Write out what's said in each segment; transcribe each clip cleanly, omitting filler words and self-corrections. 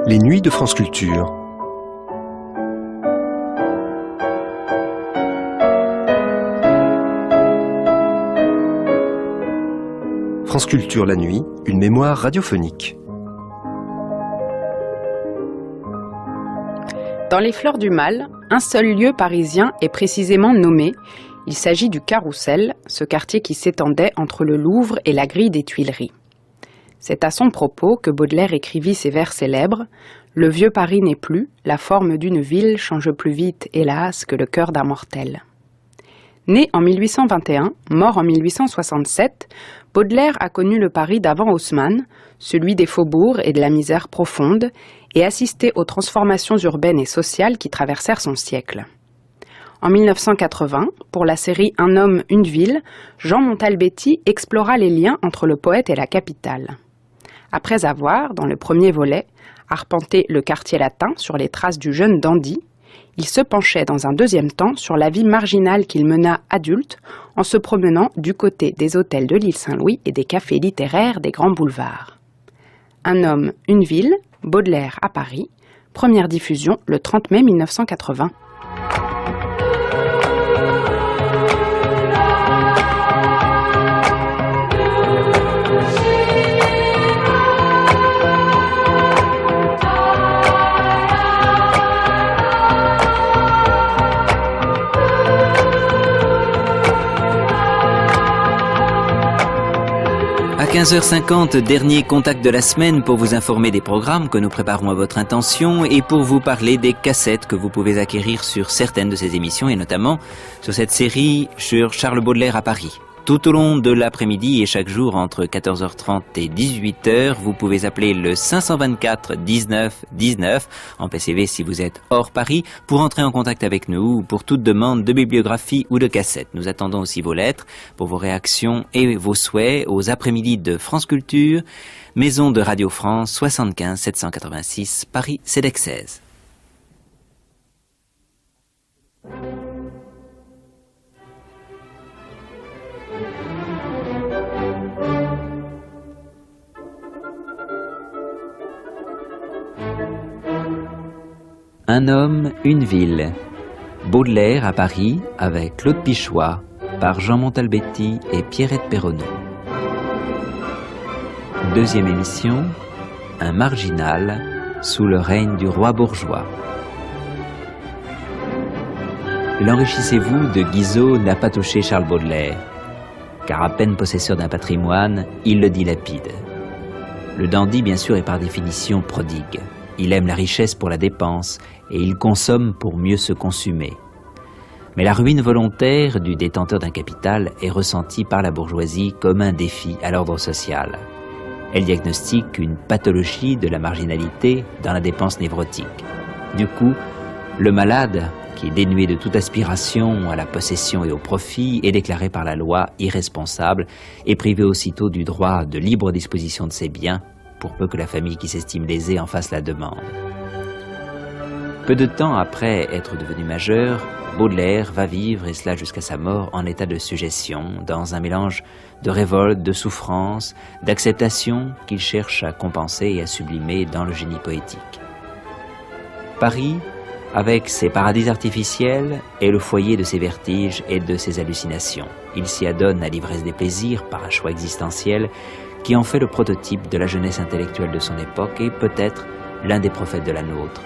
Les nuits de France Culture. France Culture la nuit, une mémoire radiophonique. Dans les Fleurs du Mal, un seul lieu parisien est précisément nommé. Il s'agit du Carrousel, ce quartier qui s'étendait entre le Louvre et la grille des Tuileries. C'est à son propos que Baudelaire écrivit ces vers célèbres « Le vieux Paris n'est plus, la forme d'une ville change plus vite, hélas, que le cœur d'un mortel ». Né en 1821, mort en 1867, Baudelaire a connu le Paris d'avant Haussmann, celui des faubourgs et de la misère profonde, et assisté aux transformations urbaines et sociales qui traversèrent son siècle. En 1980, pour la série Un homme, une ville, Jean Montalbetti explora les liens entre le poète et la capitale. Après avoir, dans le premier volet, arpenté le quartier latin sur les traces du jeune dandy, il se penchait dans un deuxième temps sur la vie marginale qu'il mena adulte en se promenant du côté des hôtels de l'île Saint-Louis et des cafés littéraires des grands boulevards. Un homme, une ville, Baudelaire à Paris, première diffusion le 30 mai 1980. À 15h50, dernier contact de la semaine pour vous informer des programmes que nous préparons à votre intention et pour vous parler des cassettes que vous pouvez acquérir sur certaines de ces émissions et notamment sur cette série sur Charles Baudelaire à Paris. Tout au long de l'après-midi et chaque jour entre 14h30 et 18h, vous pouvez appeler le 524 19 19 en PCV si vous êtes hors Paris pour entrer en contact avec nous ou pour toute demande de bibliographie ou de cassette. Nous attendons aussi vos lettres pour vos réactions et vos souhaits aux après-midi de France Culture, Maison de Radio France 75 786 Paris CEDEC 16. Un homme, une ville. Baudelaire à Paris avec Claude Pichois par Jean Montalbetti et Pierrette Perronneau. Deuxième émission, un marginal sous le règne du roi bourgeois. L'enrichissez-vous de Guizot n'a pas touché Charles Baudelaire, car à peine possesseur d'un patrimoine, il le dilapide. Le dandy, bien sûr, est par définition prodigue. Il aime la richesse pour la dépense et il consomme pour mieux se consumer. Mais la ruine volontaire du détenteur d'un capital est ressentie par la bourgeoisie comme un défi à l'ordre social. Elle diagnostique une pathologie de la marginalité dans la dépense névrotique. Du coup, le malade, qui est dénué de toute aspiration à la possession et au profit, est déclaré par la loi irresponsable et privé aussitôt du droit de libre disposition de ses biens, pour peu que la famille qui s'estime lésée en fasse la demande. Peu de temps après être devenu majeur, Baudelaire va vivre, et cela jusqu'à sa mort, en état de suggestion, dans un mélange de révolte, de souffrance, d'acceptation qu'il cherche à compenser et à sublimer dans le génie poétique. Paris, avec ses paradis artificiels, est le foyer de ses vertiges et de ses hallucinations. Il s'y adonne à l'ivresse des plaisirs par un choix existentiel qui en fait le prototype de la jeunesse intellectuelle de son époque et peut-être l'un des prophètes de la nôtre.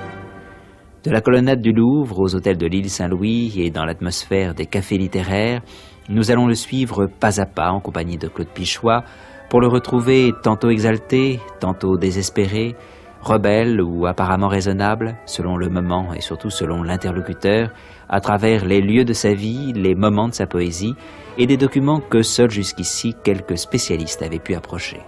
De la colonnade du Louvre aux hôtels de l'île Saint-Louis et dans l'atmosphère des cafés littéraires, nous allons le suivre pas à pas en compagnie de Claude Pichois pour le retrouver tantôt exalté, tantôt désespéré, rebelle ou apparemment raisonnable, selon le moment et surtout selon l'interlocuteur, à travers les lieux de sa vie, les moments de sa poésie et des documents que seuls jusqu'ici quelques spécialistes avaient pu approcher.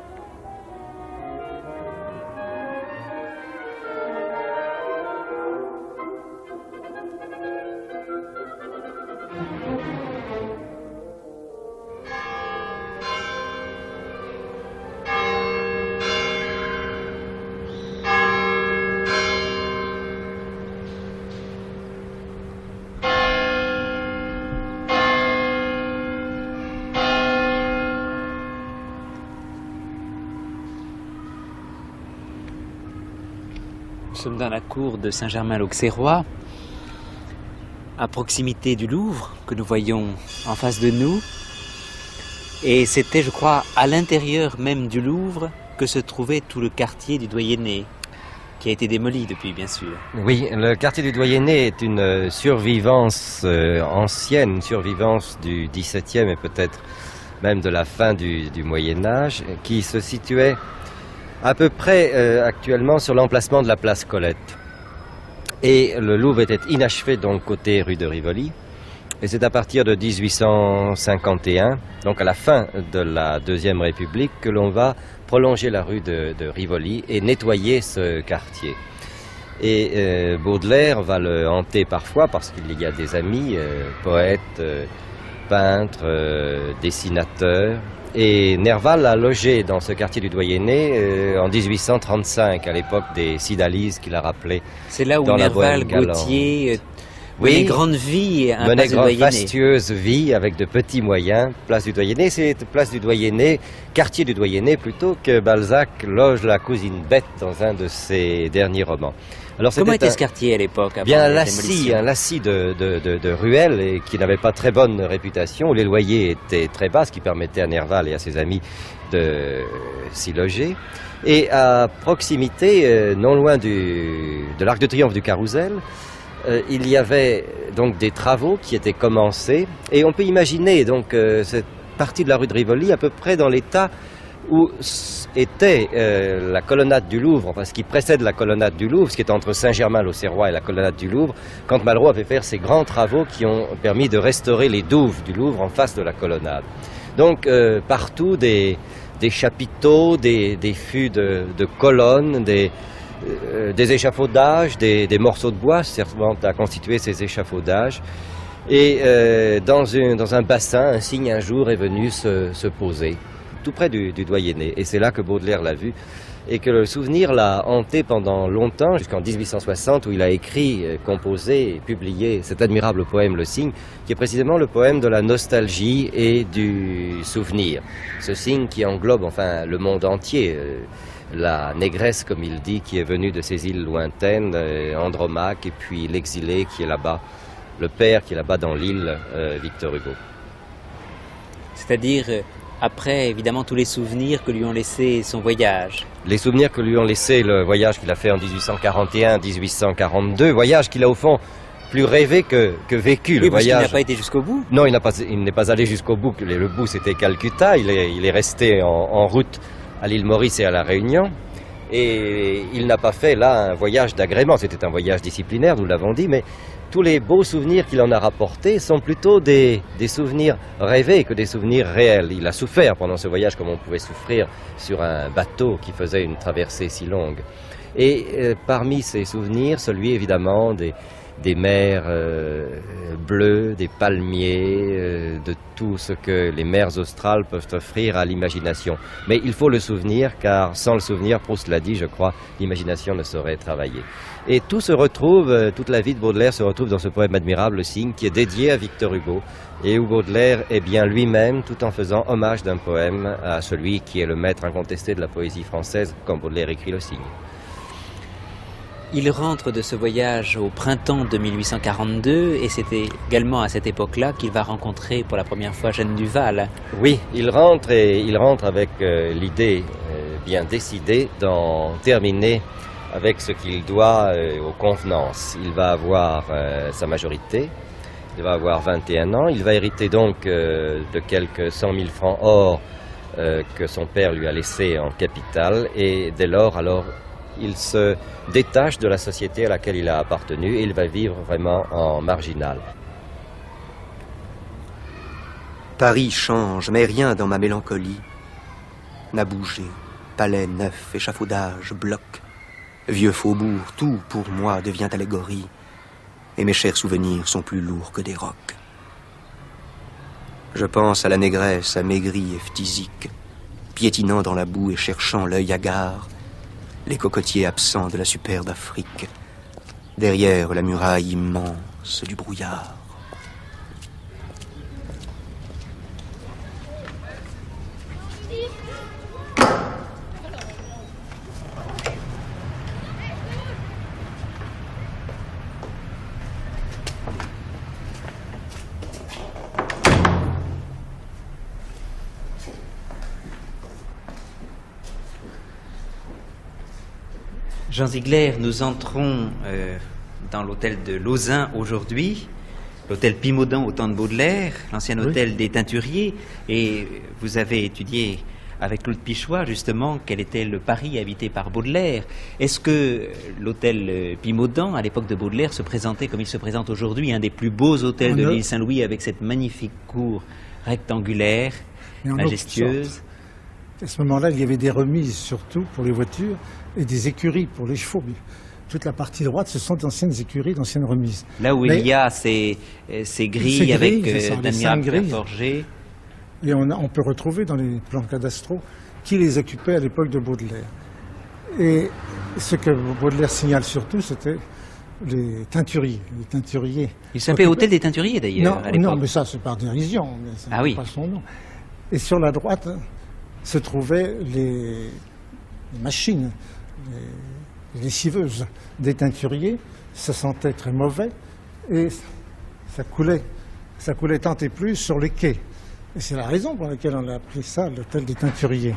Nous sommes dans la cour de Saint-Germain-l'Auxerrois, à proximité du Louvre, que nous voyons en face de nous. Et c'était, je crois, à l'intérieur même du Louvre que se trouvait tout le quartier du Doyenné, qui a été démoli depuis, bien sûr. Oui, le quartier du Doyenné est une survivance ancienne, une survivance du XVIIe et peut-être même de la fin du Moyen-Âge, qui se situait à peu près actuellement sur l'emplacement de la place Colette. Et le Louvre était inachevé donc côté rue de Rivoli. Et c'est à partir de 1851, donc à la fin de la Deuxième République, que l'on va prolonger la rue de Rivoli et nettoyer ce quartier. Et Baudelaire va le hanter parfois parce qu'il y a des amis, poètes, peintres, dessinateurs. Et Nerval a logé dans ce quartier du Doyenné en 1835, à l'époque des Cydalise qu'il a rappelé. C'est là où dans Nerval, Gautier menait grande vie à menait Place du Doyenné. fastueuse vie avec de petits moyens. Place du Doyenné, c'est place du Doyenné, quartier du Doyenné plutôt, que Balzac loge la cousine Bette dans un de ses derniers romans. Alors, comment était ce quartier à l'époque? Bien un lassis de ruelles et qui n'avait pas très bonne réputation, où les loyers étaient très bas, ce qui permettait à Nerval et à ses amis de s'y loger. Et à proximité, non loin de l'Arc de Triomphe du Carrousel, il y avait donc des travaux qui étaient commencés. Et on peut imaginer donc cette partie de la rue de Rivoli à peu près dans l'état où était la colonnade du Louvre, enfin ce qui précède la colonnade du Louvre, ce qui est entre Saint-Germain-l'Auxerrois et la colonnade du Louvre, quand Malraux avait fait ces grands travaux qui ont permis de restaurer les douves du Louvre en face de la colonnade. Donc partout des chapiteaux, des fûts de colonnes, des échafaudages, des morceaux de bois servant à constituer ces échafaudages. Et dans un bassin, un cygne un jour est venu se poser, tout près du Doyenné. Et c'est là que Baudelaire l'a vu et que le souvenir l'a hanté pendant longtemps, jusqu'en 1860, où il a écrit, composé et publié cet admirable poème Le Cygne, qui est précisément le poème de la nostalgie et du souvenir. Ce cygne qui englobe enfin le monde entier, la négresse, comme il dit, qui est venue de ces îles lointaines, Andromaque, et puis l'exilé qui est là-bas, le père qui est là-bas dans l'île, Victor Hugo. C'est-à-dire, après, évidemment, tous les souvenirs que lui ont laissé son voyage. Les souvenirs que lui ont laissé le voyage qu'il a fait en 1841-1842, voyage qu'il a au fond plus rêvé que vécu. Oui, le voyage. Il n'a pas été jusqu'au bout. Non, il n'est pas allé jusqu'au bout. Le bout, c'était Calcutta. Il est resté en route à l'île Maurice et à la Réunion. Et il n'a pas fait là un voyage d'agrément. C'était un voyage disciplinaire, nous l'avons dit, mais tous les beaux souvenirs qu'il en a rapportés sont plutôt des souvenirs rêvés que des souvenirs réels. Il a souffert pendant ce voyage comme on pouvait souffrir sur un bateau qui faisait une traversée si longue. Et parmi ces souvenirs, celui évidemment des mers bleues, des palmiers, de tout ce que les mers australes peuvent offrir à l'imagination. Mais il faut le souvenir, car sans le souvenir, Proust l'a dit, je crois, l'imagination ne saurait travailler. Et tout se retrouve, toute la vie de Baudelaire se retrouve dans ce poème admirable, Le Cygne, qui est dédié à Victor Hugo, et où Baudelaire est bien lui-même, tout en faisant hommage d'un poème à celui qui est le maître incontesté de la poésie française, quand Baudelaire écrit Le Cygne. Il rentre de ce voyage au printemps de 1842 et c'était également à cette époque-là qu'il va rencontrer pour la première fois Jeanne Duval. Oui, il rentre avec l'idée bien décidée d'en terminer avec ce qu'il doit aux convenances. Il va avoir sa majorité, il va avoir 21 ans, il va hériter donc de quelques 100 000 francs or que son père lui a laissé en capital et dès lors, alors, il se détache de la société à laquelle il a appartenu et il va vivre vraiment en marginal. Paris change, mais rien dans ma mélancolie n'a bougé. Palais neuf, échafaudage, bloc, vieux faubourg, tout pour moi devient allégorie. Et mes chers souvenirs sont plus lourds que des rocs. Je pense à la négresse amaigrie et phthisique, piétinant dans la boue et cherchant l'œil hagard, les cocotiers absents de la superbe Afrique, derrière la muraille immense du brouillard. Jean Ziegler, nous entrons dans l'hôtel de Lauzun aujourd'hui, l'hôtel Pimaudan au temps de Baudelaire, l'ancien hôtel des Teinturiers, et vous avez étudié avec Claude Pichois, justement, quel était le Paris habité par Baudelaire. Est-ce que l'hôtel Pimaudan, à l'époque de Baudelaire, se présentait comme il se présente aujourd'hui, un des plus beaux hôtels de l'île Saint-Louis, avec cette magnifique cour rectangulaire, majestueuse? À ce moment-là, il y avait des remises, surtout pour les voitures, et des écuries pour les chevaux. Toute la partie droite, ce sont d'anciennes écuries, d'anciennes remises. Là où il y a ces grilles avec d'admirables pierres forgées. Et on peut retrouver dans les plans cadastraux qui les occupait à l'époque de Baudelaire. Et ce que Baudelaire signale surtout, c'était les teinturiers. Les teinturiers. Il s'appelait Hôtel des Teinturiers d'ailleurs. Non, mais ça c'est par dérision. Ah oui. Pas son nom. Et sur la droite se trouvaient les machines, les lessiveuses des teinturiers. Ça sentait très mauvais et ça coulait tant et plus sur les quais. Et c'est la raison pour laquelle on a appelé ça l'hôtel des Teinturiers.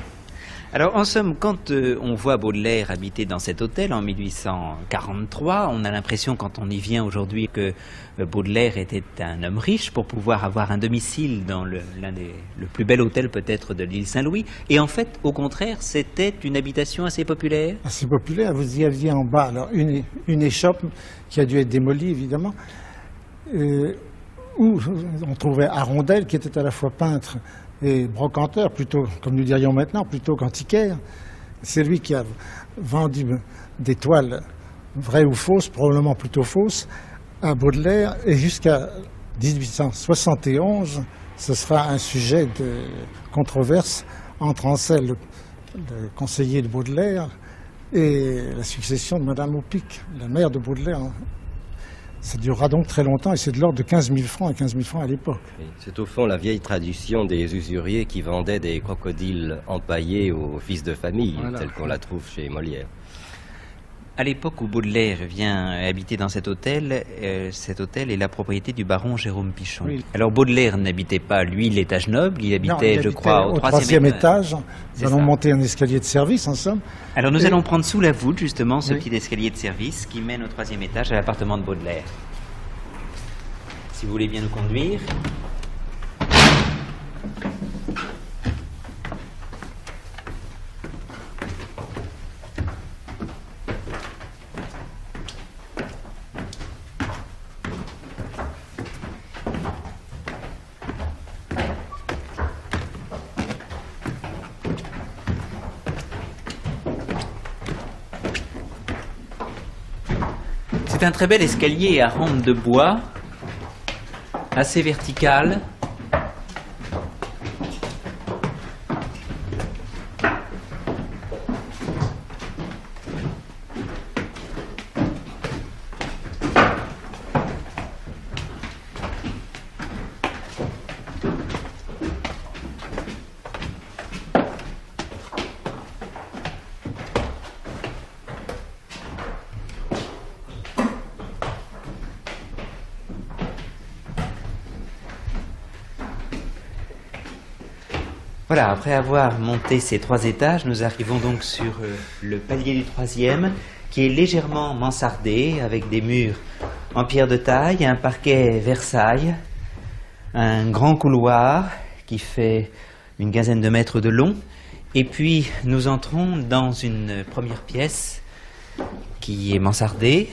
Alors, en somme, quand on voit Baudelaire habiter dans cet hôtel en 1843, on a l'impression, quand on y vient aujourd'hui, que Baudelaire était un homme riche pour pouvoir avoir un domicile dans le plus bel hôtel peut-être de l'île Saint-Louis. Et en fait, au contraire, c'était une habitation assez populaire. Assez populaire. Vous y aviez en bas alors, une échoppe qui a dû être démolie, évidemment, où on trouvait Arondel, qui était à la fois peintre et brocanteur, plutôt, comme nous dirions maintenant, plutôt qu'antiquaire. C'est lui qui a vendu des toiles vraies ou fausses, probablement plutôt fausses, à Baudelaire, et jusqu'à 1871, ce sera un sujet de controverse entre Ancel, le conseiller de Baudelaire, et la succession de Madame Aupic, la mère de Baudelaire. Ça durera donc très longtemps et c'est de l'ordre de 15 000 francs, et 15 000 francs à l'époque. C'est au fond la vieille tradition des usuriers qui vendaient des crocodiles empaillés aux fils de famille, voilà, telle qu'on la trouve chez Molière. À l'époque où Baudelaire vient habiter dans cet hôtel est la propriété du baron Jérôme Pichon. Oui. Alors Baudelaire n'habitait pas, lui, l'étage noble, il habitait, je crois, au troisième étage. Nous allons monter un escalier de service, en somme. Alors nous allons prendre sous la voûte, justement, ce petit escalier de service qui mène au troisième étage à l'appartement de Baudelaire. Si vous voulez bien nous conduire. C'est un très bel escalier à rampe de bois, assez vertical. Voilà, après avoir monté ces 3 étages, nous arrivons donc sur le palier du 3e, qui est légèrement mansardé, avec des murs en pierre de taille, un parquet Versailles, un grand couloir qui fait une quinzaine de mètres de long, et puis nous entrons dans une première pièce qui est mansardée.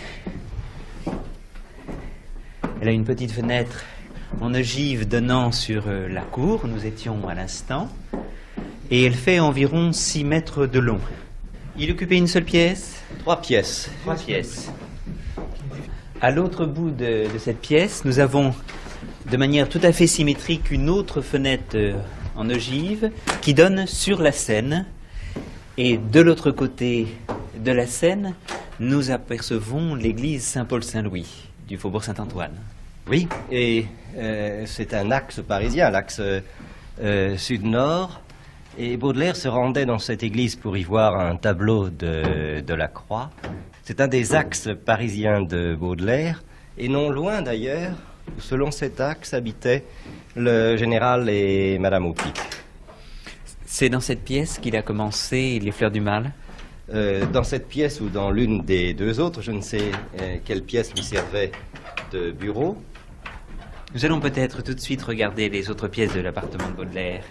Elle a une petite fenêtre en ogive donnant sur la cour, nous étions à l'instant, et elle fait environ 6 mètres de long. Il occupait une seule pièce? 3 pièces. 3 pièces. À l'autre bout de cette pièce, nous avons de manière tout à fait symétrique une autre fenêtre en ogive qui donne sur la Seine, et de l'autre côté de la Seine, nous apercevons l'église Saint-Paul-Saint-Louis du faubourg Saint-Antoine. Oui, et c'est un axe parisien, l'axe sud-nord. Et Baudelaire se rendait dans cette église pour y voir un tableau de la Croix. C'est un des axes parisiens de Baudelaire. Et non loin d'ailleurs, selon cet axe, habitaient le général et Madame Aupic. C'est dans cette pièce qu'il a commencé Les Fleurs du Mal? Dans cette pièce ou dans l'une des deux autres, je ne sais quelle pièce lui servait de bureau. Nous allons peut-être tout de suite regarder les autres pièces de l'appartement de Baudelaire.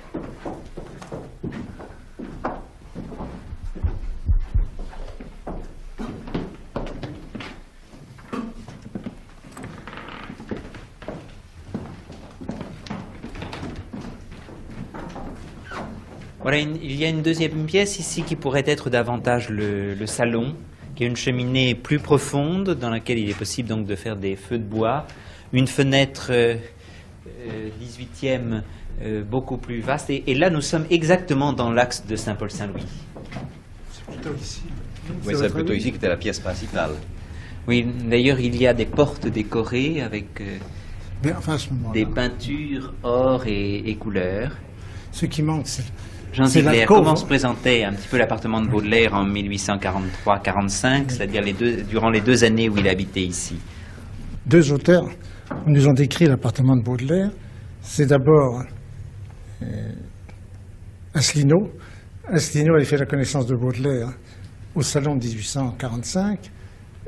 Voilà, il y a une deuxième pièce ici qui pourrait être davantage le salon, qui a une cheminée plus profonde dans laquelle il est possible donc de faire des feux de bois, une fenêtre 18e beaucoup plus vaste, et là nous sommes exactement dans l'axe de Saint-Paul-Saint-Louis. C'est plutôt ici. Oui, c'est plutôt ici que était la pièce principale. Oui, d'ailleurs il y a des portes décorées avec Mais enfin, à ce moment-là, des peintures or et couleurs. ce qui manque, c'est Jean c'est Ziegler, l'alcôve. comment se présentait un petit peu l'appartement de Baudelaire en 1843-45, c'est-à-dire durant les 2 années où il habitait ici? Deux auteurs nous ont décrit l'appartement de Baudelaire. C'est d'abord Asselineau. Asselineau avait fait la connaissance de Baudelaire au salon de 1845.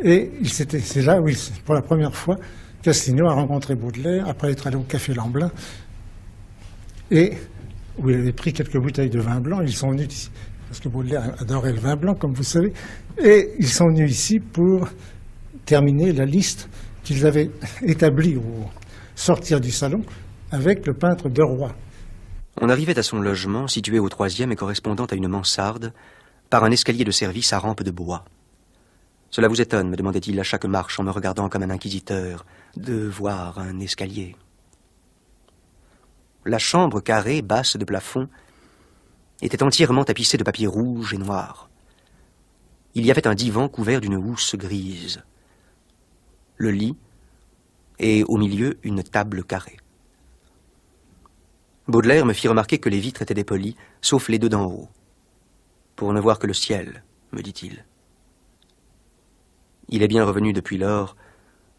Et c'est là où, pour la première fois, qu'Asselineau a rencontré Baudelaire, après être allé au Café Lamblin, et où il avait pris quelques bouteilles de vin blanc. Ils sont venus ici, parce que Baudelaire adorait le vin blanc, comme vous savez, et ils sont venus ici pour terminer la liste qu'ils avaient établie au sortir du salon avec le peintre de Roy. On arrivait à son logement, situé au 3e et correspondant à une mansarde, par un escalier de service à rampe de bois. Cela vous étonne, me demandait-il à chaque marche en me regardant comme un inquisiteur, de voir un escalier. La chambre carrée, basse de plafond, était entièrement tapissée de papier rouge et noir. Il y avait un divan couvert d'une housse grise, le lit, et au milieu une table carrée. Baudelaire me fit remarquer que les vitres étaient dépolies, sauf les deux d'en haut. Pour ne voir que le ciel, me dit-il. Il est bien revenu depuis lors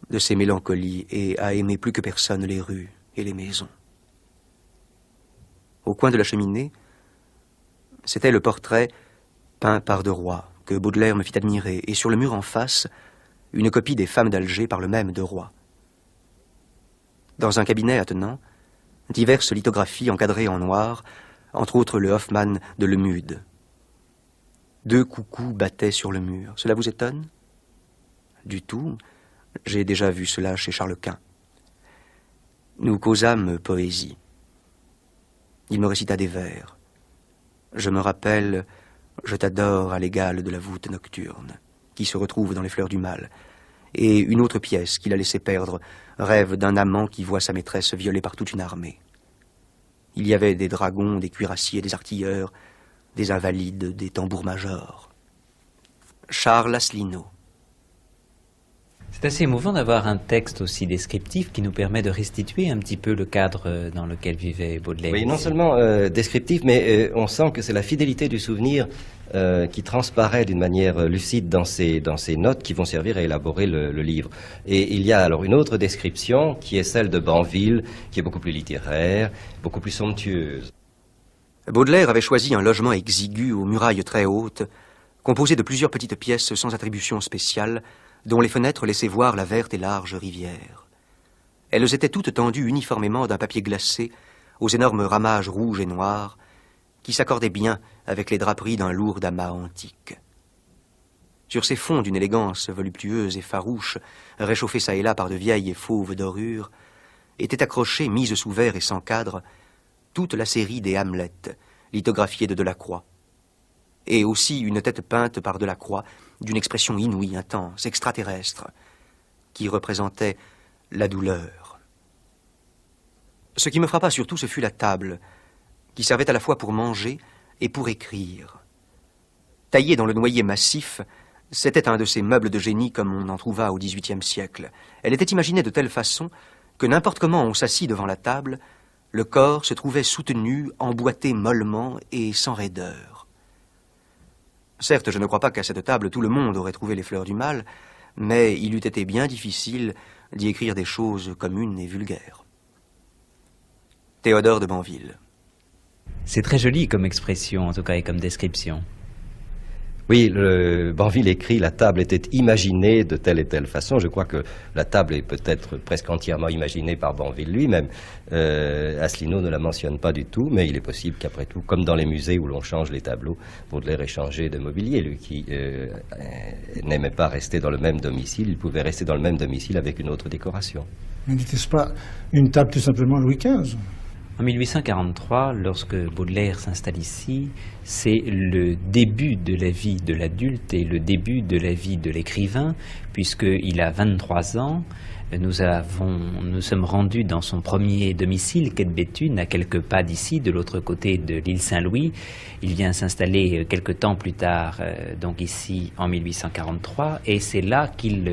de ses mélancolies et a aimé plus que personne les rues et les maisons. Au coin de la cheminée, c'était le portrait peint par de Roy, que Baudelaire me fit admirer, et sur le mur en face, une copie des femmes d'Alger par le même de Roy. Dans un cabinet attenant, diverses lithographies encadrées en noir, entre autres le Hoffmann de Lemude. 2 coucous battaient sur le mur. Cela vous étonne? Du tout. J'ai déjà vu cela chez Charles Quint. Nous causâmes poésie. Il me récita des vers. Je me rappelle, je t'adore à l'égal de la voûte nocturne, qui se retrouve dans les fleurs du mal, et une autre pièce qu'il a laissé perdre, rêve d'un amant qui voit sa maîtresse violée par toute une armée. Il y avait des dragons, des cuirassiers, des artilleurs, des invalides, des tambours-majors. Charles Asselineau. C'est assez émouvant d'avoir un texte aussi descriptif qui nous permet de restituer un petit peu le cadre dans lequel vivait Baudelaire. Oui, non seulement descriptif, mais on sent que c'est la fidélité du souvenir qui transparaît d'une manière lucide dans ces notes qui vont servir à élaborer le livre. Et il y a alors une autre description qui est celle de Banville, qui est beaucoup plus littéraire, beaucoup plus somptueuse. Baudelaire avait choisi un logement exigu aux murailles très hautes, composé de plusieurs petites pièces sans attribution spéciale, dont les fenêtres laissaient voir la verte et large rivière. Elles étaient toutes tendues uniformément d'un papier glacé aux énormes ramages rouges et noirs qui s'accordaient bien avec les draperies d'un lourd damas antique. Sur ces fonds d'une élégance voluptueuse et farouche, réchauffés çà et là par de vieilles et fauves dorures, étaient accrochées, mises sous verre et sans cadre, toute la série des Hamlet, lithographiées de Delacroix, et aussi une tête peinte par Delacroix d'une expression inouïe, intense, extraterrestre, qui représentait la douleur. Ce qui me frappa surtout, ce fut la table, qui servait à la fois pour manger et pour écrire. Taillée dans le noyer massif, c'était un de ces meubles de génie comme on en trouva au XVIIIe siècle. Elle était imaginée de telle façon que n'importe comment on s'assit devant la table, le corps se trouvait soutenu, emboîté mollement et sans raideur. Certes, je ne crois pas qu'à cette table tout le monde aurait trouvé les fleurs du mal, mais il eût été bien difficile d'y écrire des choses communes et vulgaires. Théodore de Banville. C'est très joli comme expression, en tout cas, et comme description. Oui, Banville écrit « La table était imaginée de telle et telle façon ». Je crois que la table est peut-être presque entièrement imaginée par Banville lui-même. Asselineau ne la mentionne pas du tout, mais il est possible qu'après tout, comme dans les musées où l'on change les tableaux, Baudelaire ait changé de mobilier. Lui qui n'aimait pas rester dans le même domicile, il pouvait rester dans le même domicile avec une autre décoration. Mais n'était-ce pas une table tout simplement Louis XV ? En 1843, lorsque Baudelaire s'installe ici, c'est le début de la vie de l'adulte et le début de la vie de l'écrivain, puisqu'il a 23 ans. Nous sommes rendus dans son premier domicile, quai de Béthune, à quelques pas d'ici, de l'autre côté de l'île Saint-Louis. Il vient s'installer quelque temps plus tard, donc ici, en 1843, et c'est là qu'il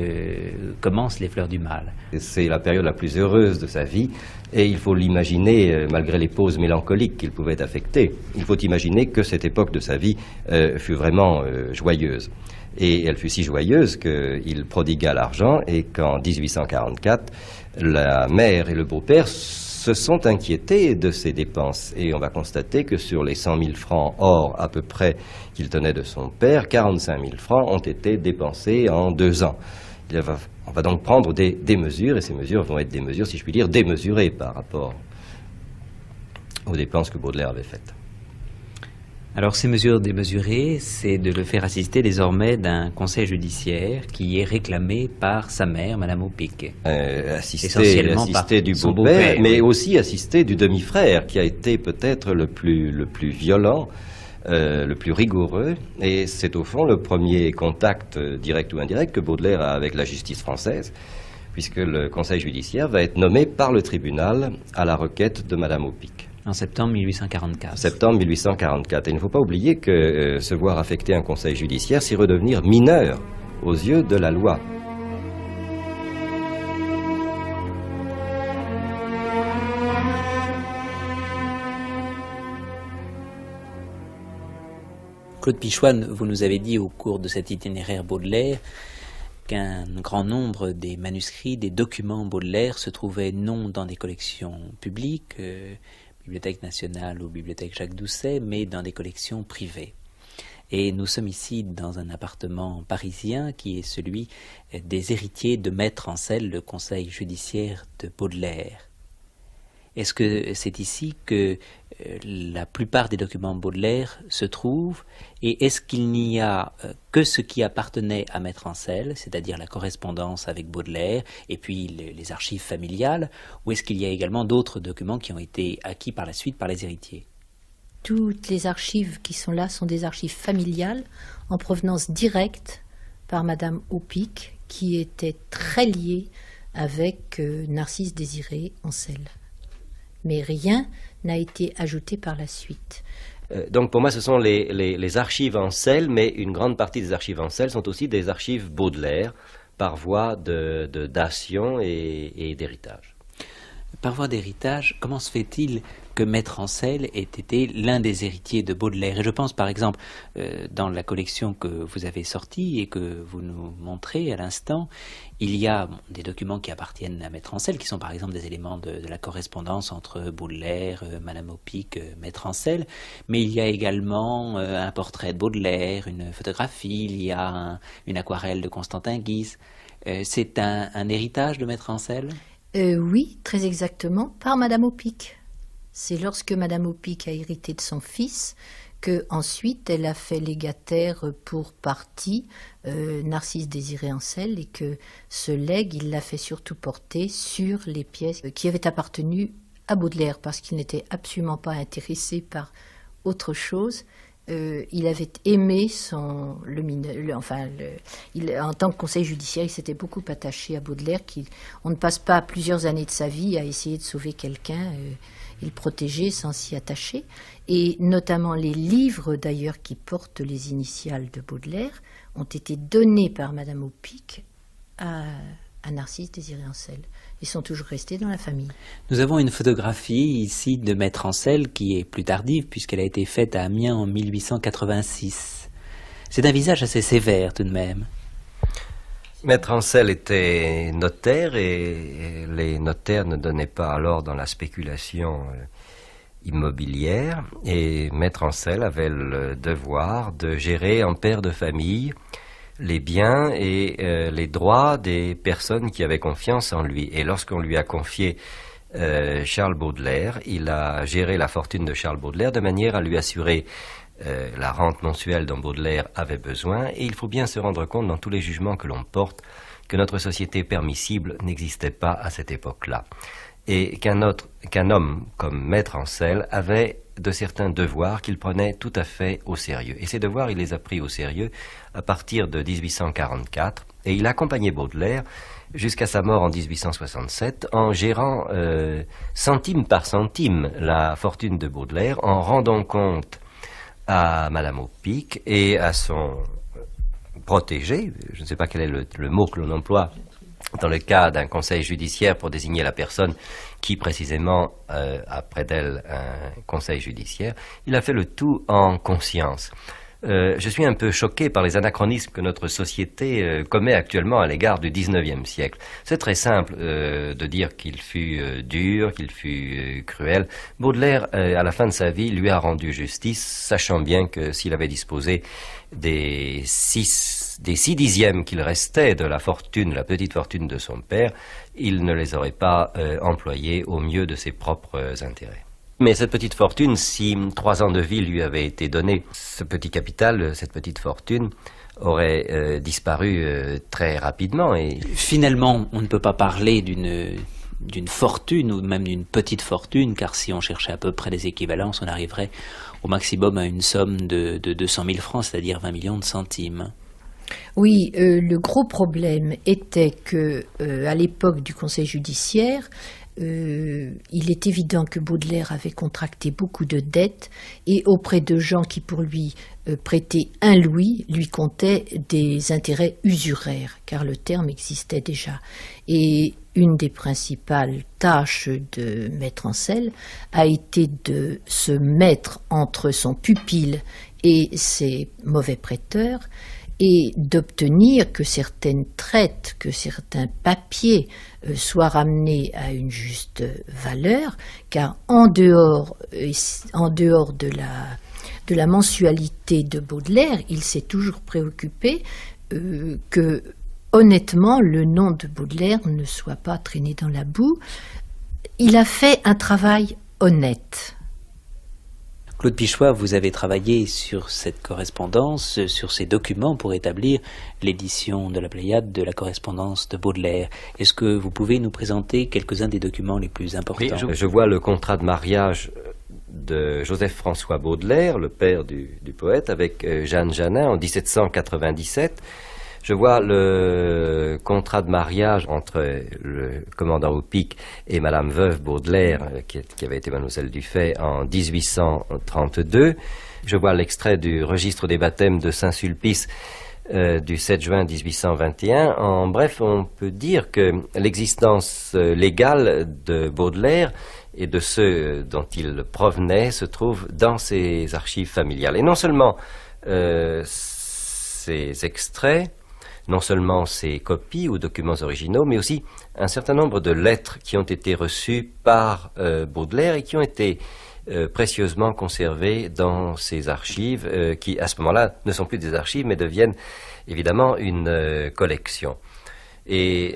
commence Les Fleurs du Mal. C'est la période la plus heureuse de sa vie, et il faut l'imaginer, malgré les pauses mélancoliques qu'il pouvait affecter, il faut imaginer que cette époque de sa vie fut vraiment joyeuse. Et elle fut si joyeuse qu'il prodigua l'argent et qu'en 1844, la mère et le beau-père se sont inquiétés de ses dépenses. Et on va constater que sur les 100 000 francs or à peu près qu'il tenait de son père, 45 000 francs ont été dépensés en 2 ans. On va donc prendre des mesures, et ces mesures vont être des mesures, si je puis dire, démesurées par rapport aux dépenses que Baudelaire avait faites. Alors ces mesures démesurées, c'est de le faire assister désormais d'un conseil judiciaire qui est réclamé par sa mère, Madame Aupic. Assisté du beau-père, mais aussi assisté du demi-frère, qui a été peut-être le plus violent, le plus rigoureux, et c'est au fond le premier contact direct ou indirect que Baudelaire a avec la justice française, puisque le conseil judiciaire va être nommé par le tribunal à la requête de Madame Aupic. En septembre 1844. Septembre 1844. Et il ne faut pas oublier que se voir affecter un conseil judiciaire, c'est redevenir mineur aux yeux de la loi. Claude Pichoine, vous nous avez dit au cours de cet itinéraire Baudelaire qu'un grand nombre des manuscrits, des documents Baudelaire se trouvaient non dans des collections publiques, Bibliothèque nationale ou Bibliothèque Jacques Doucet, mais dans des collections privées. Et nous sommes ici dans un appartement parisien qui est celui des héritiers de Maître Ancel, le conseil judiciaire de Baudelaire. Est-ce que c'est ici que la plupart des documents Baudelaire se trouvent, et est-ce qu'il n'y a que ce qui appartenait à Maître Ancel, c'est-à-dire la correspondance avec Baudelaire, et puis les archives familiales, ou est-ce qu'il y a également d'autres documents qui ont été acquis par la suite par les héritiers? Toutes les archives qui sont là sont des archives familiales en provenance directe par Madame Aupic, qui était très liée avec Narcisse Désiré Ancel. Mais rien n'a été ajouté par la suite. Donc pour moi, ce sont les archives Ancel, mais une grande partie des archives Ancel sont aussi des archives Baudelaire, par voie de dation et d'héritage. Par voie d'héritage, comment se fait-il que Maître Ancel ait été l'un des héritiers de Baudelaire? Et je pense par exemple, dans la collection que vous avez sortie et que vous nous montrez à l'instant, il y a des documents qui appartiennent à Maître Ancel, qui sont par exemple des éléments de la correspondance entre Baudelaire, Madame Aupic, Maître Ancel, mais il y a également un portrait de Baudelaire, une photographie, il y a une aquarelle de Constantin Guise. C'est un héritage de Maître Ancel? Oui, très exactement, par Madame Aupic. C'est lorsque Madame Aupic a hérité de son fils que ensuite elle a fait légataire pour partie Narcisse Désiré Ancel, et que ce legs, il l'a fait surtout porter sur les pièces qui avaient appartenu à Baudelaire, parce qu'il n'était absolument pas intéressé par autre chose. Il avait aimé en tant que conseil judiciaire, il s'était beaucoup attaché à Baudelaire. On ne passe pas plusieurs années de sa vie à essayer de sauver quelqu'un, il protégeait sans s'y attacher. Et notamment les livres d'ailleurs qui portent les initiales de Baudelaire ont été donnés par Madame Aupic à Narcisse Désiré Ancel. Ils sont toujours restés dans la famille. Nous avons une photographie ici de Maître Ancel qui est plus tardive puisqu'elle a été faite à Amiens en 1886. C'est un visage assez sévère tout de même. Maître Ancel était notaire, et les notaires ne donnaient pas alors dans la spéculation immobilière, et Maître Ancel avait le devoir de gérer en père de famille les biens et les droits des personnes qui avaient confiance en lui. Et lorsqu'on lui a confié Charles Baudelaire, il a géré la fortune de Charles Baudelaire de manière à lui assurer la rente mensuelle dont Baudelaire avait besoin. Et il faut bien se rendre compte dans tous les jugements que l'on porte que notre société permissible n'existait pas à cette époque-là. Et qu'un homme comme Maître Ancel avait de certains devoirs qu'il prenait tout à fait au sérieux. Et ces devoirs, il les a pris au sérieux à partir de 1844, et il a accompagné Baudelaire jusqu'à sa mort en 1867 en gérant centime par centime la fortune de Baudelaire, en rendant compte à Madame Aupic et à son protégé, je ne sais pas quel est le mot que l'on emploie dans le cas d'un conseil judiciaire pour désigner la personne qui précisément a près d'elle un conseil judiciaire. Il a fait le tout en conscience. Je suis un peu choqué par les anachronismes que notre société commet actuellement à l'égard du XIXe siècle. C'est très simple de dire qu'il fut dur, qu'il fut cruel. Baudelaire, à la fin de sa vie, lui a rendu justice, sachant bien que s'il avait disposé des 6 dixièmes qu'il restait de la fortune, la petite fortune de son père, il ne les aurait pas employés au mieux de ses propres intérêts. Mais cette petite fortune, si 3 ans de vie lui avaient été donnés, ce petit capital, cette petite fortune, aurait disparu très rapidement. Et finalement, on ne peut pas parler d'une fortune ou même d'une petite fortune, car si on cherchait à peu près des équivalences, on arriverait au maximum à une somme de 200 000 francs, c'est-à-dire 20 millions de centimes. Oui, le gros problème était que, à l'époque du Conseil judiciaire, il est évident que Baudelaire avait contracté beaucoup de dettes et auprès de gens qui pour lui prêtaient 1 louis, lui comptaient des intérêts usuraires, car le terme existait déjà. Et une des principales tâches de Maître Ancel a été de se mettre entre son pupille et ses mauvais prêteurs, et d'obtenir que certaines traites, que certains papiers soient ramenés à une juste valeur, car en dehors de la mensualité de Baudelaire, il s'est toujours préoccupé que, honnêtement, le nom de Baudelaire ne soit pas traîné dans la boue. Il a fait un travail honnête. Claude Pichois, vous avez travaillé sur cette correspondance, sur ces documents pour établir l'édition de la Pléiade de la correspondance de Baudelaire. Est-ce que vous pouvez nous présenter quelques-uns des documents les plus importants ? Oui, je vois le contrat de mariage de Joseph-François Baudelaire, le père du poète, avec Jeanne Janin en 1797. Je vois le contrat de mariage entre le commandant Aupic et Madame Veuve Baudelaire, qui avait été mademoiselle Dufay, en 1832. Je vois l'extrait du registre des baptêmes de Saint-Sulpice du 7 juin 1821. En bref, on peut dire que l'existence légale de Baudelaire et de ceux dont il provenait se trouve dans ses archives familiales. Et non seulement ces extraits, non seulement ces copies ou documents originaux, mais aussi un certain nombre de lettres qui ont été reçues par Baudelaire et qui ont été précieusement conservées dans ces archives, qui à ce moment-là ne sont plus des archives, mais deviennent évidemment une collection. Et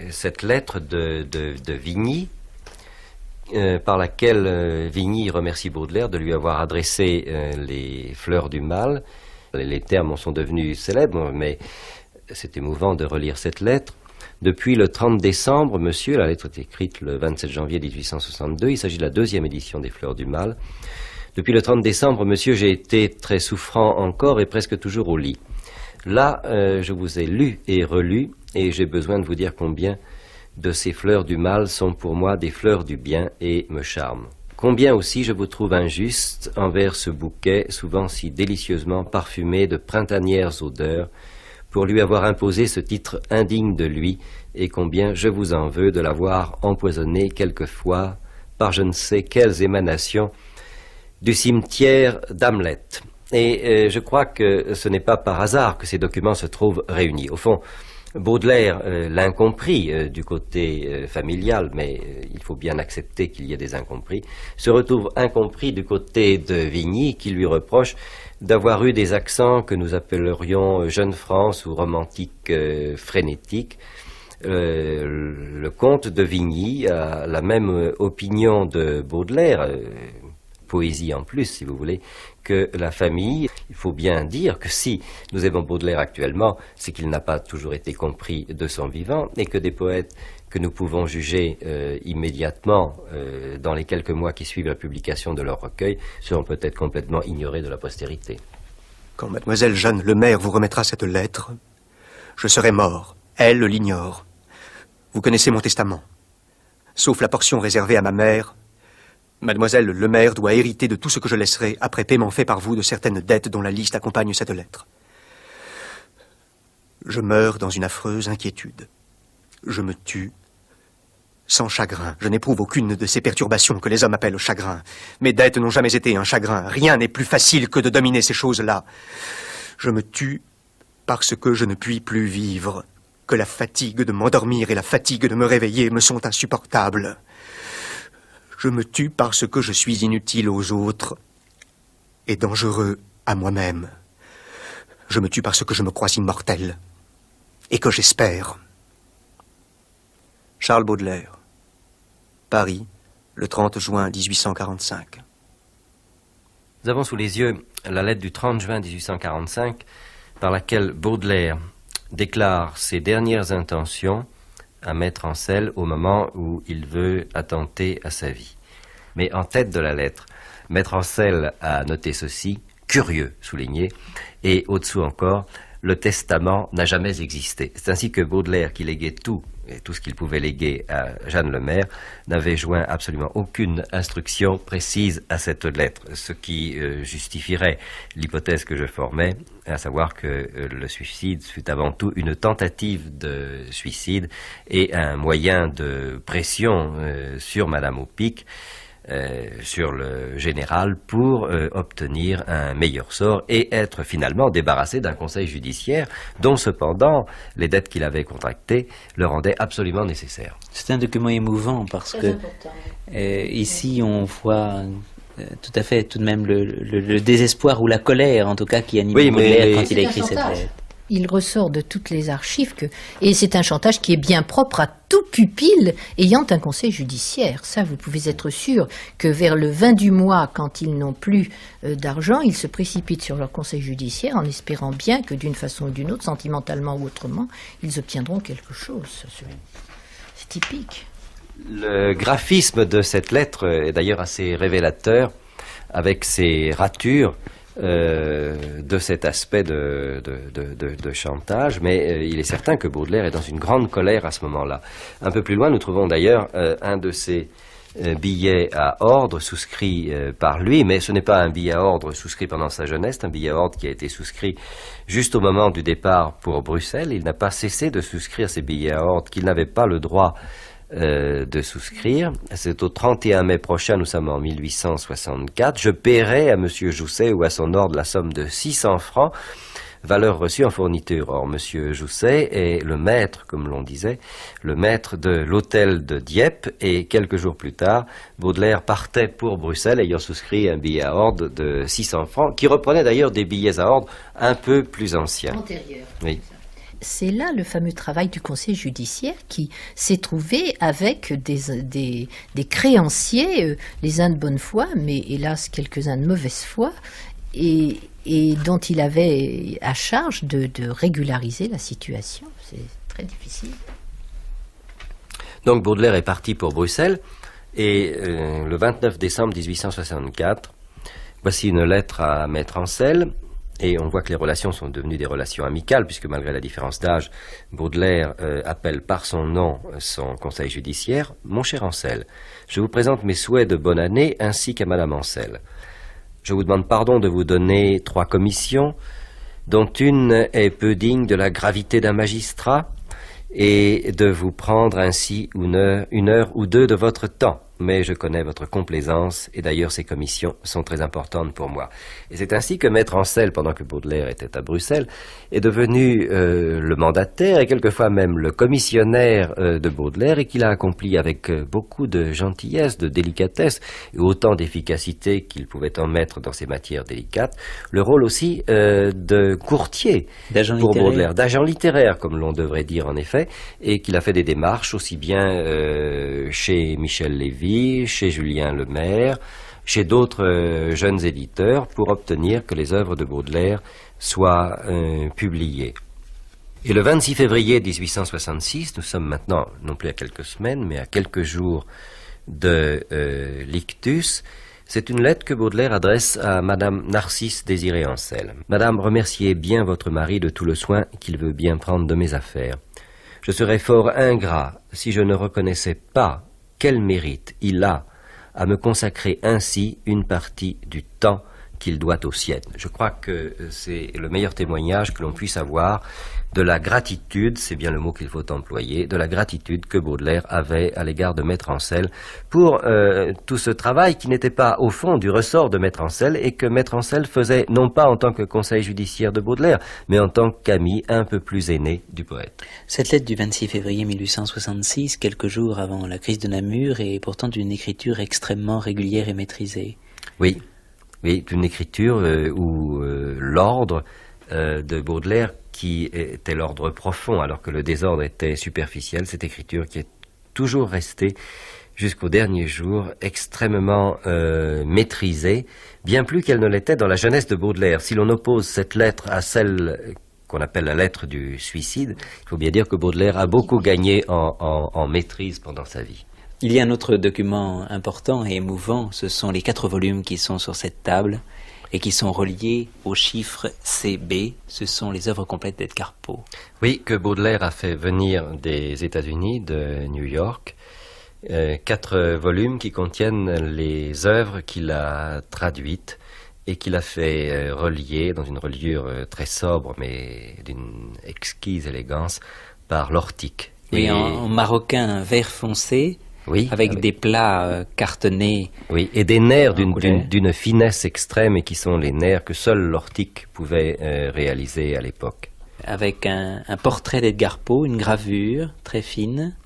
cette lettre de Vigny, par laquelle Vigny remercie Baudelaire de lui avoir adressé les fleurs du mal, les termes en sont devenus célèbres, mais c'est émouvant de relire cette lettre. Depuis le 30 décembre, monsieur, la lettre est écrite le 27 janvier 1862, il s'agit de la 2e édition des Fleurs du Mal. Depuis le 30 décembre, monsieur, j'ai été très souffrant encore et presque toujours au lit. Là, je vous ai lu et relu, et j'ai besoin de vous dire combien de ces fleurs du mal sont pour moi des fleurs du bien et me charment. Combien aussi je vous trouve injuste envers ce bouquet, souvent si délicieusement parfumé de printanières odeurs, pour lui avoir imposé ce titre indigne de lui, et combien je vous en veux de l'avoir empoisonné quelquefois par je ne sais quelles émanations du cimetière d'Hamlet. Et je crois que ce n'est pas par hasard que ces documents se trouvent réunis. Au fond, Baudelaire, l'incompris du côté familial, mais il faut bien accepter qu'il y ait des incompris, se retrouve incompris du côté de Vigny, qui lui reproche d'avoir eu des accents que nous appellerions Jeune France ou romantique frénétique. Le comte de Vigny a la même opinion de Baudelaire, poésie en plus si vous voulez, que la famille. Il faut bien dire que si nous aimons Baudelaire actuellement, c'est qu'il n'a pas toujours été compris de son vivant, et que des poètes que nous pouvons juger immédiatement dans les quelques mois qui suivent la publication de leur recueil seront peut-être complètement ignorés de la postérité. Quand mademoiselle Jeanne Lemaire vous remettra cette lettre, je serai mort. Elle l'ignore. Vous connaissez mon testament. Sauf la portion réservée à ma mère, mademoiselle Lemaire doit hériter de tout ce que je laisserai après paiement fait par vous de certaines dettes dont la liste accompagne cette lettre. Je meurs dans une affreuse inquiétude. Je me tue sans chagrin. Je n'éprouve aucune de ces perturbations que les hommes appellent chagrin. Mes dettes n'ont jamais été un chagrin. Rien n'est plus facile que de dominer ces choses-là. Je me tue parce que je ne puis plus vivre, que la fatigue de m'endormir et la fatigue de me réveiller me sont insupportables. Je me tue parce que je suis inutile aux autres et dangereux à moi-même. Je me tue parce que je me crois immortel et que j'espère. Charles Baudelaire, Paris, le 30 juin 1845. Nous avons sous les yeux la lettre du 30 juin 1845 par laquelle Baudelaire déclare ses dernières intentions à mettre en selle au moment où il veut attenter à sa vie. Mais en tête de la lettre, mettre en selle a noté ceci, curieux, souligné, et au-dessous encore, le testament n'a jamais existé. C'est ainsi que Baudelaire, qui léguait tout, et tout ce qu'il pouvait léguer à Jeanne Lemaire, n'avait joint absolument aucune instruction précise à cette lettre, ce qui justifierait l'hypothèse que je formais, à savoir que le suicide fut avant tout une tentative de suicide et un moyen de pression sur Madame Aupic, sur le général pour obtenir un meilleur sort et être finalement débarrassé d'un conseil judiciaire dont cependant les dettes qu'il avait contractées le rendaient absolument nécessaire. C'est un document émouvant parce que ici on voit tout à fait tout de même le désespoir ou la colère en tout cas qui anime Baudelaire quand il a écrit cette lettre. Il ressort de toutes les archives et c'est un chantage qui est bien propre à tout pupille ayant un conseil judiciaire. Ça, vous pouvez être sûr que vers le 20 du mois, quand ils n'ont plus d'argent, ils se précipitent sur leur conseil judiciaire en espérant bien que d'une façon ou d'une autre, sentimentalement ou autrement, ils obtiendront quelque chose. C'est typique. Le graphisme de cette lettre est d'ailleurs assez révélateur avec ses ratures de cet aspect de chantage, mais il est certain que Baudelaire est dans une grande colère à ce moment-là. Un peu plus loin, nous trouvons d'ailleurs un de ces billets à ordre souscrit par lui, mais ce n'est pas un billet à ordre souscrit pendant sa jeunesse, c'est un billet à ordre qui a été souscrit juste au moment du départ pour Bruxelles. Il n'a pas cessé de souscrire ces billets à ordre qu'il n'avait pas le droit de souscrire. C'est au 31 mai prochain, nous sommes en 1864. Je paierai à M. Jousset ou à son ordre la somme de 600 francs, valeur reçue en fourniture. Or, M. Jousset est le maître, comme l'on disait, le maître de l'hôtel de Dieppe, et quelques jours plus tard, Baudelaire partait pour Bruxelles, ayant souscrit un billet à ordre de 600 francs, qui reprenait d'ailleurs des billets à ordre un peu plus anciens. Antérieurs. Oui. C'est là le fameux travail du conseil judiciaire qui s'est trouvé avec des créanciers, les uns de bonne foi, mais hélas quelques-uns de mauvaise foi, et dont il avait à charge de régulariser la situation. C'est très difficile. Donc Baudelaire est parti pour Bruxelles, et le 29 décembre 1864, voici une lettre à mettre en selle. Et on voit que les relations sont devenues des relations amicales, puisque malgré la différence d'âge, Baudelaire appelle par son nom son conseil judiciaire. Mon cher Ancel, je vous présente mes souhaits de bonne année ainsi qu'à Madame Ancel. Je vous demande pardon de vous donner 3 commissions, dont une est peu digne de la gravité d'un magistrat, et de vous prendre ainsi une heure ou deux de votre temps. mais je connais votre complaisance, et d'ailleurs ces commissions sont très importantes pour moi. Et c'est ainsi que Maître Ancel, pendant que Baudelaire était à Bruxelles, est devenu le mandataire et quelquefois même le commissionnaire de Baudelaire, et qu'il a accompli avec beaucoup de gentillesse, de délicatesse, et autant d'efficacité qu'il pouvait en mettre dans ces matières délicates, le rôle aussi de courtier pour Baudelaire, d'agent littéraire, comme l'on devrait dire en effet, et qu'il a fait des démarches aussi bien chez Michel Lévy, chez Julien Lemaire, chez d'autres jeunes éditeurs pour obtenir que les œuvres de Baudelaire soient publiées. Et le 26 février 1866, nous sommes maintenant non plus à quelques semaines, mais à quelques jours de l'ictus, c'est une lettre que Baudelaire adresse à Madame Narcisse Désirée Ancel. Madame, remerciez bien votre mari de tout le soin qu'il veut bien prendre de mes affaires. Je serais fort ingrat si je ne reconnaissais pas quel mérite il a à me consacrer ainsi une partie du temps qu'il doit au ciel. Je crois que c'est le meilleur témoignage que l'on puisse avoir de la gratitude, c'est bien le mot qu'il faut employer, de la gratitude que Baudelaire avait à l'égard de Maître Ancel pour tout ce travail qui n'était pas au fond du ressort de Maître Ancel et que Maître Ancel faisait non pas en tant que conseil judiciaire de Baudelaire, mais en tant qu'ami un peu plus aîné du poète. Cette lettre du 26 février 1866, quelques jours avant la crise de Namur, est pourtant d'une écriture extrêmement régulière et maîtrisée. Oui, d'une écriture où l'ordre de Baudelaire, qui était l'ordre profond alors que le désordre était superficiel, cette écriture qui est toujours restée jusqu'au dernier jour extrêmement maîtrisée, bien plus qu'elle ne l'était dans la jeunesse de Baudelaire. Si l'on oppose cette lettre à celle qu'on appelle la lettre du suicide, il faut bien dire que Baudelaire a beaucoup gagné en maîtrise pendant sa vie. Il y a un autre document important et émouvant, ce sont les 4 volumes qui sont sur cette table et qui sont reliés au chiffre CB, ce sont les œuvres complètes d'Edgar Poe. Oui, que Baudelaire a fait venir des États-Unis, de New York, 4 volumes qui contiennent les œuvres qu'il a traduites et qu'il a fait relier dans une reliure très sobre mais d'une exquise élégance par Lortic. Oui, en maroquin vert foncé. Oui, avec des plats cartonnés. Oui, et des nerfs d'une finesse extrême et qui sont les nerfs que seul Lortic pouvait réaliser à l'époque. Avec un portrait d'Edgar Poe, une gravure très fine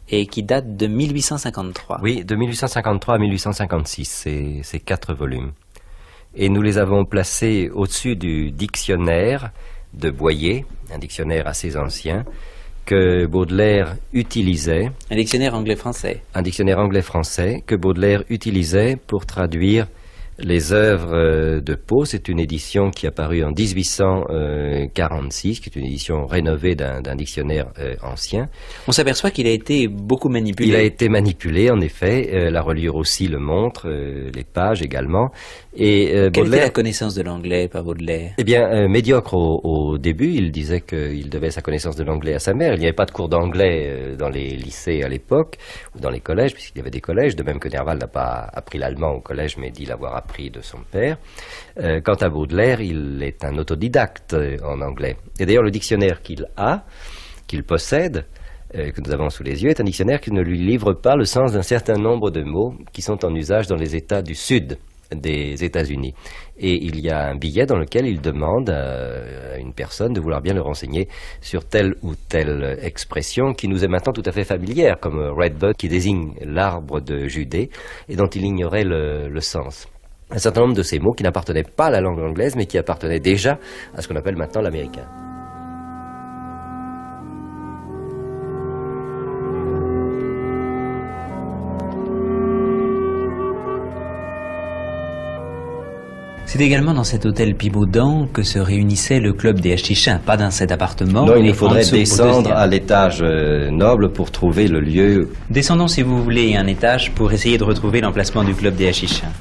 et qui date de 1853. Oui, de 1853 à 1856, ces 4 volumes. Et nous les avons placés au-dessus du dictionnaire de Boyer, un dictionnaire assez ancien, que Baudelaire utilisait. Un dictionnaire anglais-français. Un dictionnaire anglais-français que Baudelaire utilisait pour traduire les œuvres de Poe. C'est une édition qui a paru en 1846, qui est une édition rénovée d'un dictionnaire ancien. On s'aperçoit qu'il a été beaucoup manipulé. Il a été manipulé, en effet. La reliure aussi le montre, les pages également. Et quelle était la connaissance de l'anglais par Baudelaire? Eh bien, médiocre au début. Il disait qu'il devait sa connaissance de l'anglais à sa mère. Il n'y avait pas de cours d'anglais dans les lycées à l'époque, ou dans les collèges, puisqu'il y avait des collèges, de même que Nerval n'a pas appris l'allemand au collège, mais dit l'avoir appris de son père. Quant à Baudelaire, il est un autodidacte en anglais. Et d'ailleurs, le dictionnaire qu'il possède, que nous avons sous les yeux, est un dictionnaire qui ne lui livre pas le sens d'un certain nombre de mots qui sont en usage dans les États du Sud des États-Unis. Et il y a un billet dans lequel il demande à une personne de vouloir bien le renseigner sur telle ou telle expression qui nous est maintenant tout à fait familière, comme redbud, qui désigne l'arbre de Judée, et dont il ignorait le sens. Un certain nombre de ces mots qui n'appartenaient pas à la langue anglaise, mais qui appartenaient déjà à ce qu'on appelle maintenant l'américain. C'est également dans cet hôtel Pibaudan que se réunissait le club des Hachichins, pas dans cet appartement. Non, il nous faudrait descendre à l'étage noble pour trouver le lieu. Descendons si vous voulez un étage pour essayer de retrouver l'emplacement du club des Hachichins.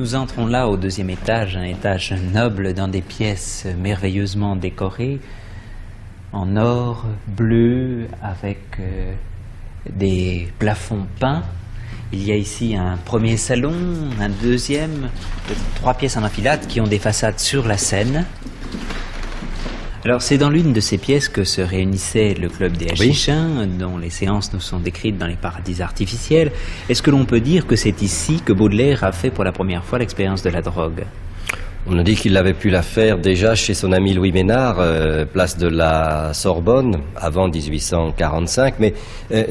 Nous entrons là au deuxième étage, un étage noble dans des pièces merveilleusement décorées, en or, bleu, avec des plafonds peints. Il y a ici un premier salon, un deuxième, 3 pièces en enfilade qui ont des façades sur la Seine. Alors c'est dans l'une de ces pièces que se réunissait le club des Hachichins, dont les séances nous sont décrites dans les paradis artificiels. Est-ce que l'on peut dire que c'est ici que Baudelaire a fait pour la première fois l'expérience de la drogue? On a dit qu'il avait pu la faire déjà chez son ami Louis Ménard, place de la Sorbonne, avant 1845. Mais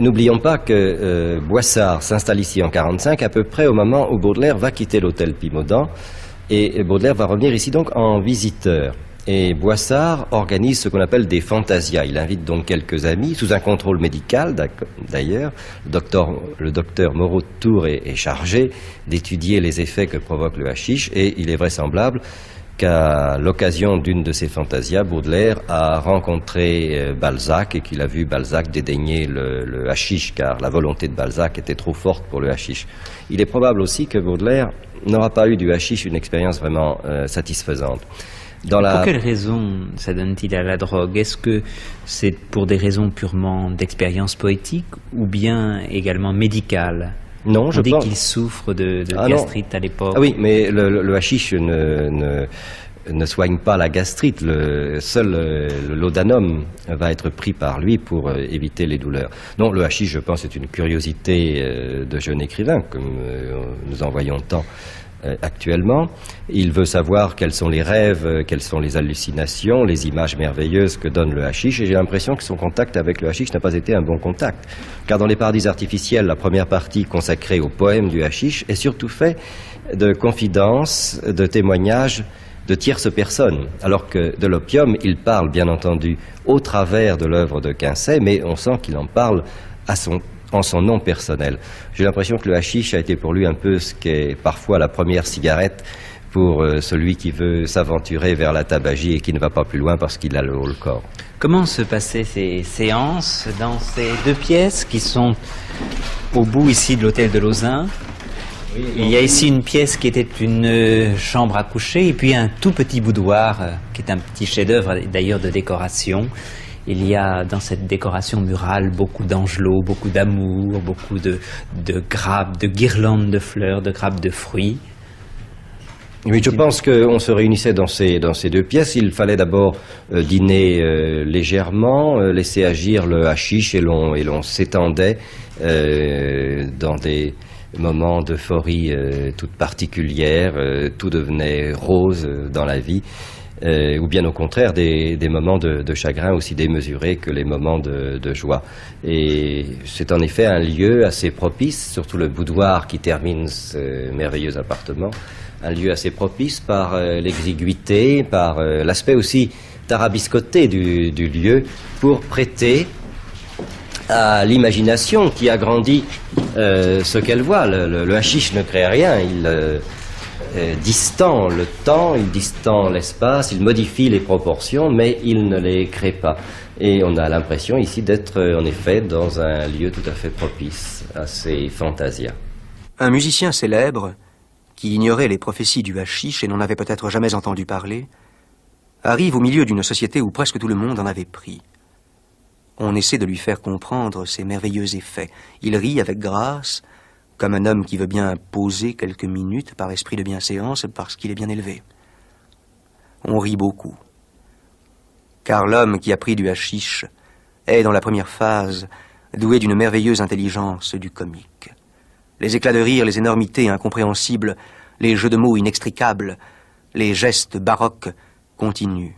n'oublions pas que Boissard s'installe ici en 1945, à peu près au moment où Baudelaire va quitter l'hôtel Pimaudan. Et Baudelaire va revenir ici donc en visiteur. Et Boissard organise ce qu'on appelle des fantasias. Il invite donc quelques amis, sous un contrôle médical d'ailleurs. Le docteur Moreau de Tours est chargé d'étudier les effets que provoque le hashish, et il est vraisemblable qu'à l'occasion d'une de ces fantasias, Baudelaire a rencontré Balzac et qu'il a vu Balzac dédaigner le hashish, car la volonté de Balzac était trop forte pour le hashish. Il est probable aussi que Baudelaire n'aura pas eu du hashish une expérience vraiment satisfaisante. Pour quelles raisons s'adonne-t-il à la drogue? Est-ce que c'est pour des raisons purement d'expérience poétique ou bien également médicale? Non, je pense. On dit qu'il souffre de gastrite à l'époque. Ah oui, mais le hashish ne soigne pas la gastrite. Seul le laudanum va être pris par lui pour éviter les douleurs. Non, le hashish, je pense, est une curiosité de jeune écrivain, comme nous en voyons tant actuellement. Il veut savoir quels sont les rêves, quelles sont les hallucinations, les images merveilleuses que donne le hashish, et j'ai l'impression que son contact avec le hashish n'a pas été un bon contact. Car dans les paradis artificiels, la première partie consacrée au poème du hashish est surtout faite de confidences, de témoignages de tierces personnes, alors que de l'opium, il parle bien entendu au travers de l'œuvre de Quincey, mais on sent qu'il en parle en son nom personnel. J'ai l'impression que le hashish a été pour lui un peu ce qu'est parfois la première cigarette pour celui qui veut s'aventurer vers la tabagie et qui ne va pas plus loin parce qu'il a le haut le corps. Comment se passaient ces séances dans ces 2 pièces qui sont au bout ici de l'hôtel de Lausanne? Il y a ici une pièce qui était une chambre à coucher et puis un tout petit boudoir qui est un petit chef-d'œuvre d'ailleurs de décoration. Il y a dans cette décoration murale beaucoup d'angelots, beaucoup d'amour, beaucoup de grappes, de guirlandes de fleurs, de grappes de fruits. Oui, je pense qu'on se réunissait dans ces 2 pièces. Il fallait d'abord dîner légèrement, laisser agir le hashish et l'on s'étendait dans des moments d'euphorie toute particulière. Tout devenait rose dans la vie. Ou bien au contraire des moments de chagrin aussi démesurés que les moments de joie. Et c'est en effet un lieu assez propice, surtout le boudoir qui termine ce merveilleux appartement, un lieu assez propice par l'exiguïté, par l'aspect aussi tarabiscoté du lieu, pour prêter à l'imagination qui agrandit ce qu'elle voit. Le hashish ne crée rien, il distend le temps, il distend l'espace, il modifie les proportions, mais il ne les crée pas. Et on a l'impression ici d'être en effet dans un lieu tout à fait propice à ces fantasias. Un musicien célèbre, qui ignorait les prophéties du hashish et n'en avait peut-être jamais entendu parler, arrive au milieu d'une société où presque tout le monde en avait pris. On essaie de lui faire comprendre ses merveilleux effets. Il rit avec grâce, comme un homme qui veut bien poser quelques minutes par esprit de bienséance parce qu'il est bien élevé. On rit beaucoup. Car l'homme qui a pris du hashish est, dans la première phase, doué d'une merveilleuse intelligence du comique. Les éclats de rire, les énormités incompréhensibles, les jeux de mots inextricables, les gestes baroques continuent.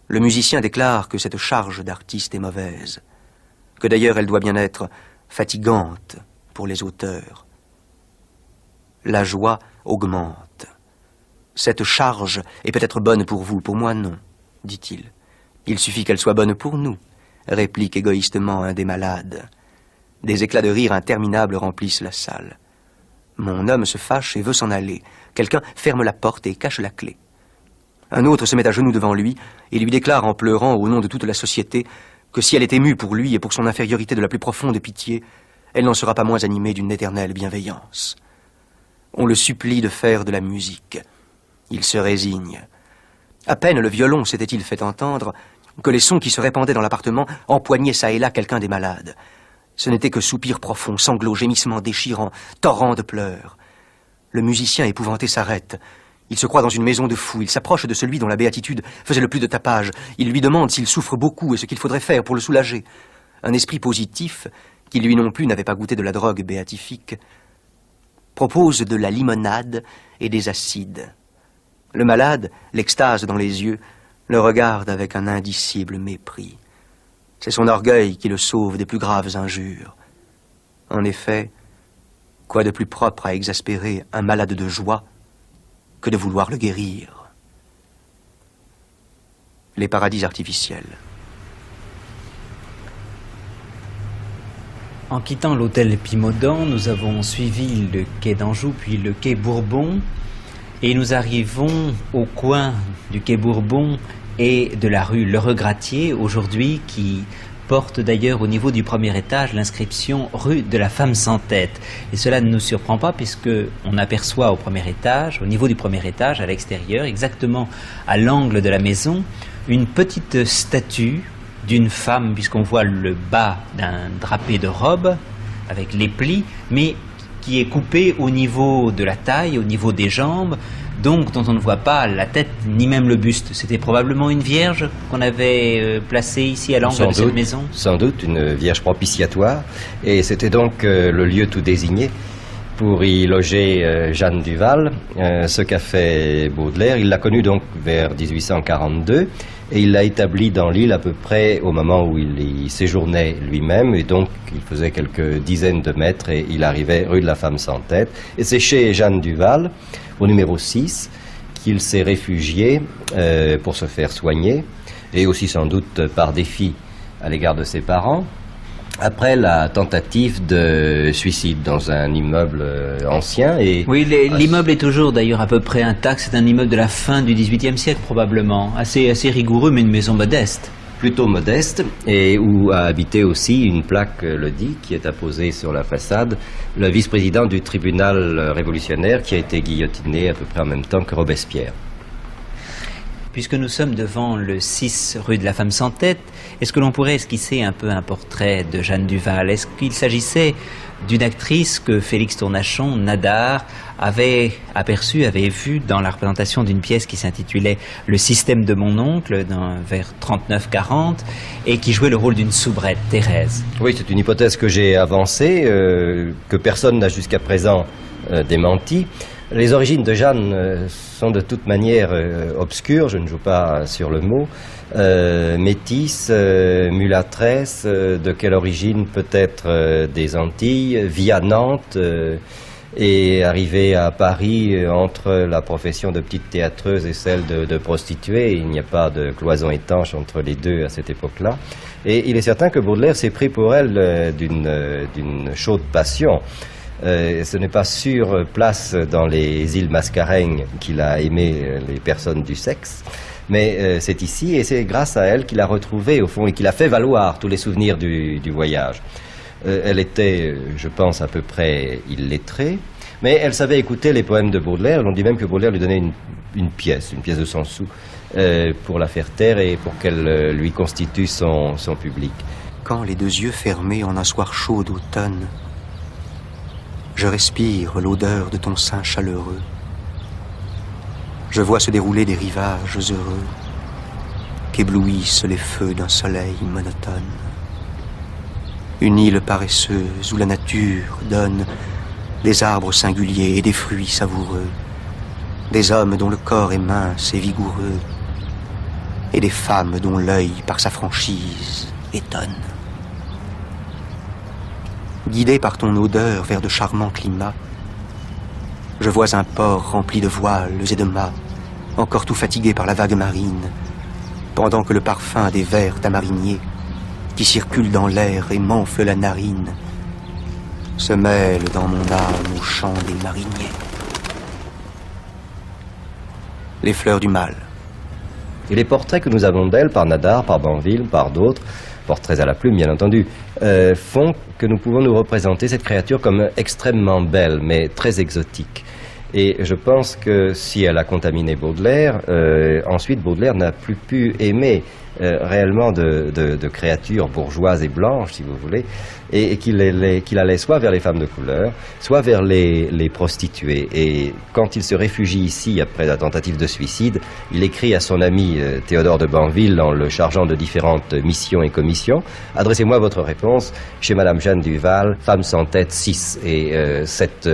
Le musicien déclare que cette charge d'artiste est mauvaise, que d'ailleurs elle doit bien être fatigante pour les auteurs. La joie augmente. Cette charge est peut-être bonne pour vous, pour moi non, dit-il. Il suffit qu'elle soit bonne pour nous, réplique égoïstement un des malades. Des éclats de rire interminables remplissent la salle. Mon homme se fâche et veut s'en aller. Quelqu'un ferme la porte et cache la clé. Un autre se met à genoux devant lui et lui déclare en pleurant au nom de toute la société que si elle est émue pour lui et pour son infériorité de la plus profonde pitié, elle n'en sera pas moins animée d'une éternelle bienveillance. On le supplie de faire de la musique. Il se résigne. À peine le violon s'était-il fait entendre que les sons qui se répandaient dans l'appartement empoignaient çà et là quelqu'un des malades. Ce n'était que soupirs profonds, sanglots, gémissements déchirants, torrents de pleurs. Le musicien épouvanté s'arrête. Il se croit dans une maison de fous. Il s'approche de celui dont la béatitude faisait le plus de tapage. Il lui demande s'il souffre beaucoup et ce qu'il faudrait faire pour le soulager. Un esprit positif, qui lui non plus n'avait pas goûté de la drogue béatifique, propose de la limonade et des acides. Le malade, l'extase dans les yeux, le regarde avec un indicible mépris. C'est son orgueil qui le sauve des plus graves injures. En effet, quoi de plus propre à exaspérer un malade de joie que de vouloir le guérir? Les paradis artificiels. En quittant l'hôtel Pimodan, nous avons suivi le quai d'Anjou, puis le quai Bourbon, et nous arrivons au coin du quai Bourbon et de la rue Le Regratier, aujourd'hui, qui porte d'ailleurs au niveau du premier étage l'inscription rue de la femme sans tête. Et cela ne nous surprend pas puisque on aperçoit au premier étage, au niveau du premier étage, à l'extérieur, exactement à l'angle de la maison, une petite statue d'une femme, puisqu'on voit le bas d'un drapé de robe avec les plis, mais qui est coupé au niveau de la taille, au niveau des jambes, donc dont on ne voit pas la tête ni même le buste. C'était probablement une vierge qu'on avait placée ici à l'angle de cette maison. Sans doute, une vierge propitiatoire, et c'était donc le lieu tout désigné pour y loger Jeanne Duval. Ce qu'a fait Baudelaire, il l'a connu donc vers 1842, et il l'a établi dans l'île à peu près au moment où il y séjournait lui-même, et donc il faisait quelques dizaines de mètres et il arrivait rue de la Femme sans tête. Et c'est chez Jeanne Duval, au numéro 6, qu'il s'est réfugié pour se faire soigner, et aussi sans doute par défi à l'égard de ses parents, après la tentative de suicide dans un immeuble ancien. Et oui, l'immeuble est toujours d'ailleurs à peu près intact. C'est un immeuble de la fin du XVIIIe siècle probablement, assez rigoureux, mais une maison modeste. Plutôt modeste, et où a habité aussi, une plaque le dit, qui est apposée sur la façade, le vice-président du tribunal révolutionnaire qui a été guillotiné à peu près en même temps que Robespierre. Puisque nous sommes devant le 6 rue de la Femme sans tête, est-ce que l'on pourrait esquisser un peu un portrait de Jeanne Duval? Est-ce qu'il s'agissait d'une actrice que Félix Tournachon, Nadar, avait aperçue, avait vue dans la représentation d'une pièce qui s'intitulait Le système de mon oncle, vers 39-40, et qui jouait le rôle d'une soubrette, Thérèse? Oui, c'est une hypothèse que j'ai avancée, que personne n'a jusqu'à présent démenti. Les origines de Jeanne sont de toute manière obscures, je ne joue pas sur le mot. Métisse, mulâtresse, de quelle origine? Peut-être des Antilles, vit à Nantes et arrivée à Paris entre la profession de petite théâtreuse et celle de prostituée. Il n'y a pas de cloison étanche entre les deux à cette époque-là. Et il est certain que Baudelaire s'est pris pour elle d'une chaude passion. Ce n'est pas sur place dans les îles Mascareignes qu'il a aimé les personnes du sexe, mais c'est ici, et c'est grâce à elle qu'il a retrouvé au fond et qu'il a fait valoir tous les souvenirs du voyage. Elle était, je pense, à peu près illettrée, mais elle savait écouter les poèmes de Baudelaire. On dit même que Baudelaire lui donnait une pièce de 100 sous pour la faire taire et pour qu'elle lui constitue son public. Quand les deux yeux fermés en un soir chaud d'automne, je respire l'odeur de ton sein chaleureux. Je vois se dérouler des rivages heureux qu'éblouissent les feux d'un soleil monotone. Une île paresseuse où la nature donne des arbres singuliers et des fruits savoureux, des hommes dont le corps est mince et vigoureux, et des femmes dont l'œil par sa franchise étonne. Guidé par ton odeur vers de charmants climats, je vois un port rempli de voiles et de mâts, encore tout fatigué par la vague marine, pendant que le parfum des vers tamariniers, qui circulent dans l'air et m'enfle la narine, se mêle dans mon âme au chant des mariniers. Les fleurs du mal. Et les portraits que nous avons d'elle, par Nadar, par Banville, par d'autres, portraits à la plume bien entendu, font que nous pouvons nous représenter cette créature comme extrêmement belle, mais très exotique. Et je pense que si elle a contaminé Baudelaire, ensuite Baudelaire n'a plus pu aimer réellement de créatures bourgeoises et blanches, si vous voulez, et qu'il allait soit vers les femmes de couleur, soit vers les prostituées. Et quand il se réfugie ici, après la tentative de suicide, il écrit à son ami Théodore de Banville, en le chargeant de différentes missions et commissions: « Adressez-moi votre réponse chez Madame Jeanne Duval, femme sans tête 6 ». Et cette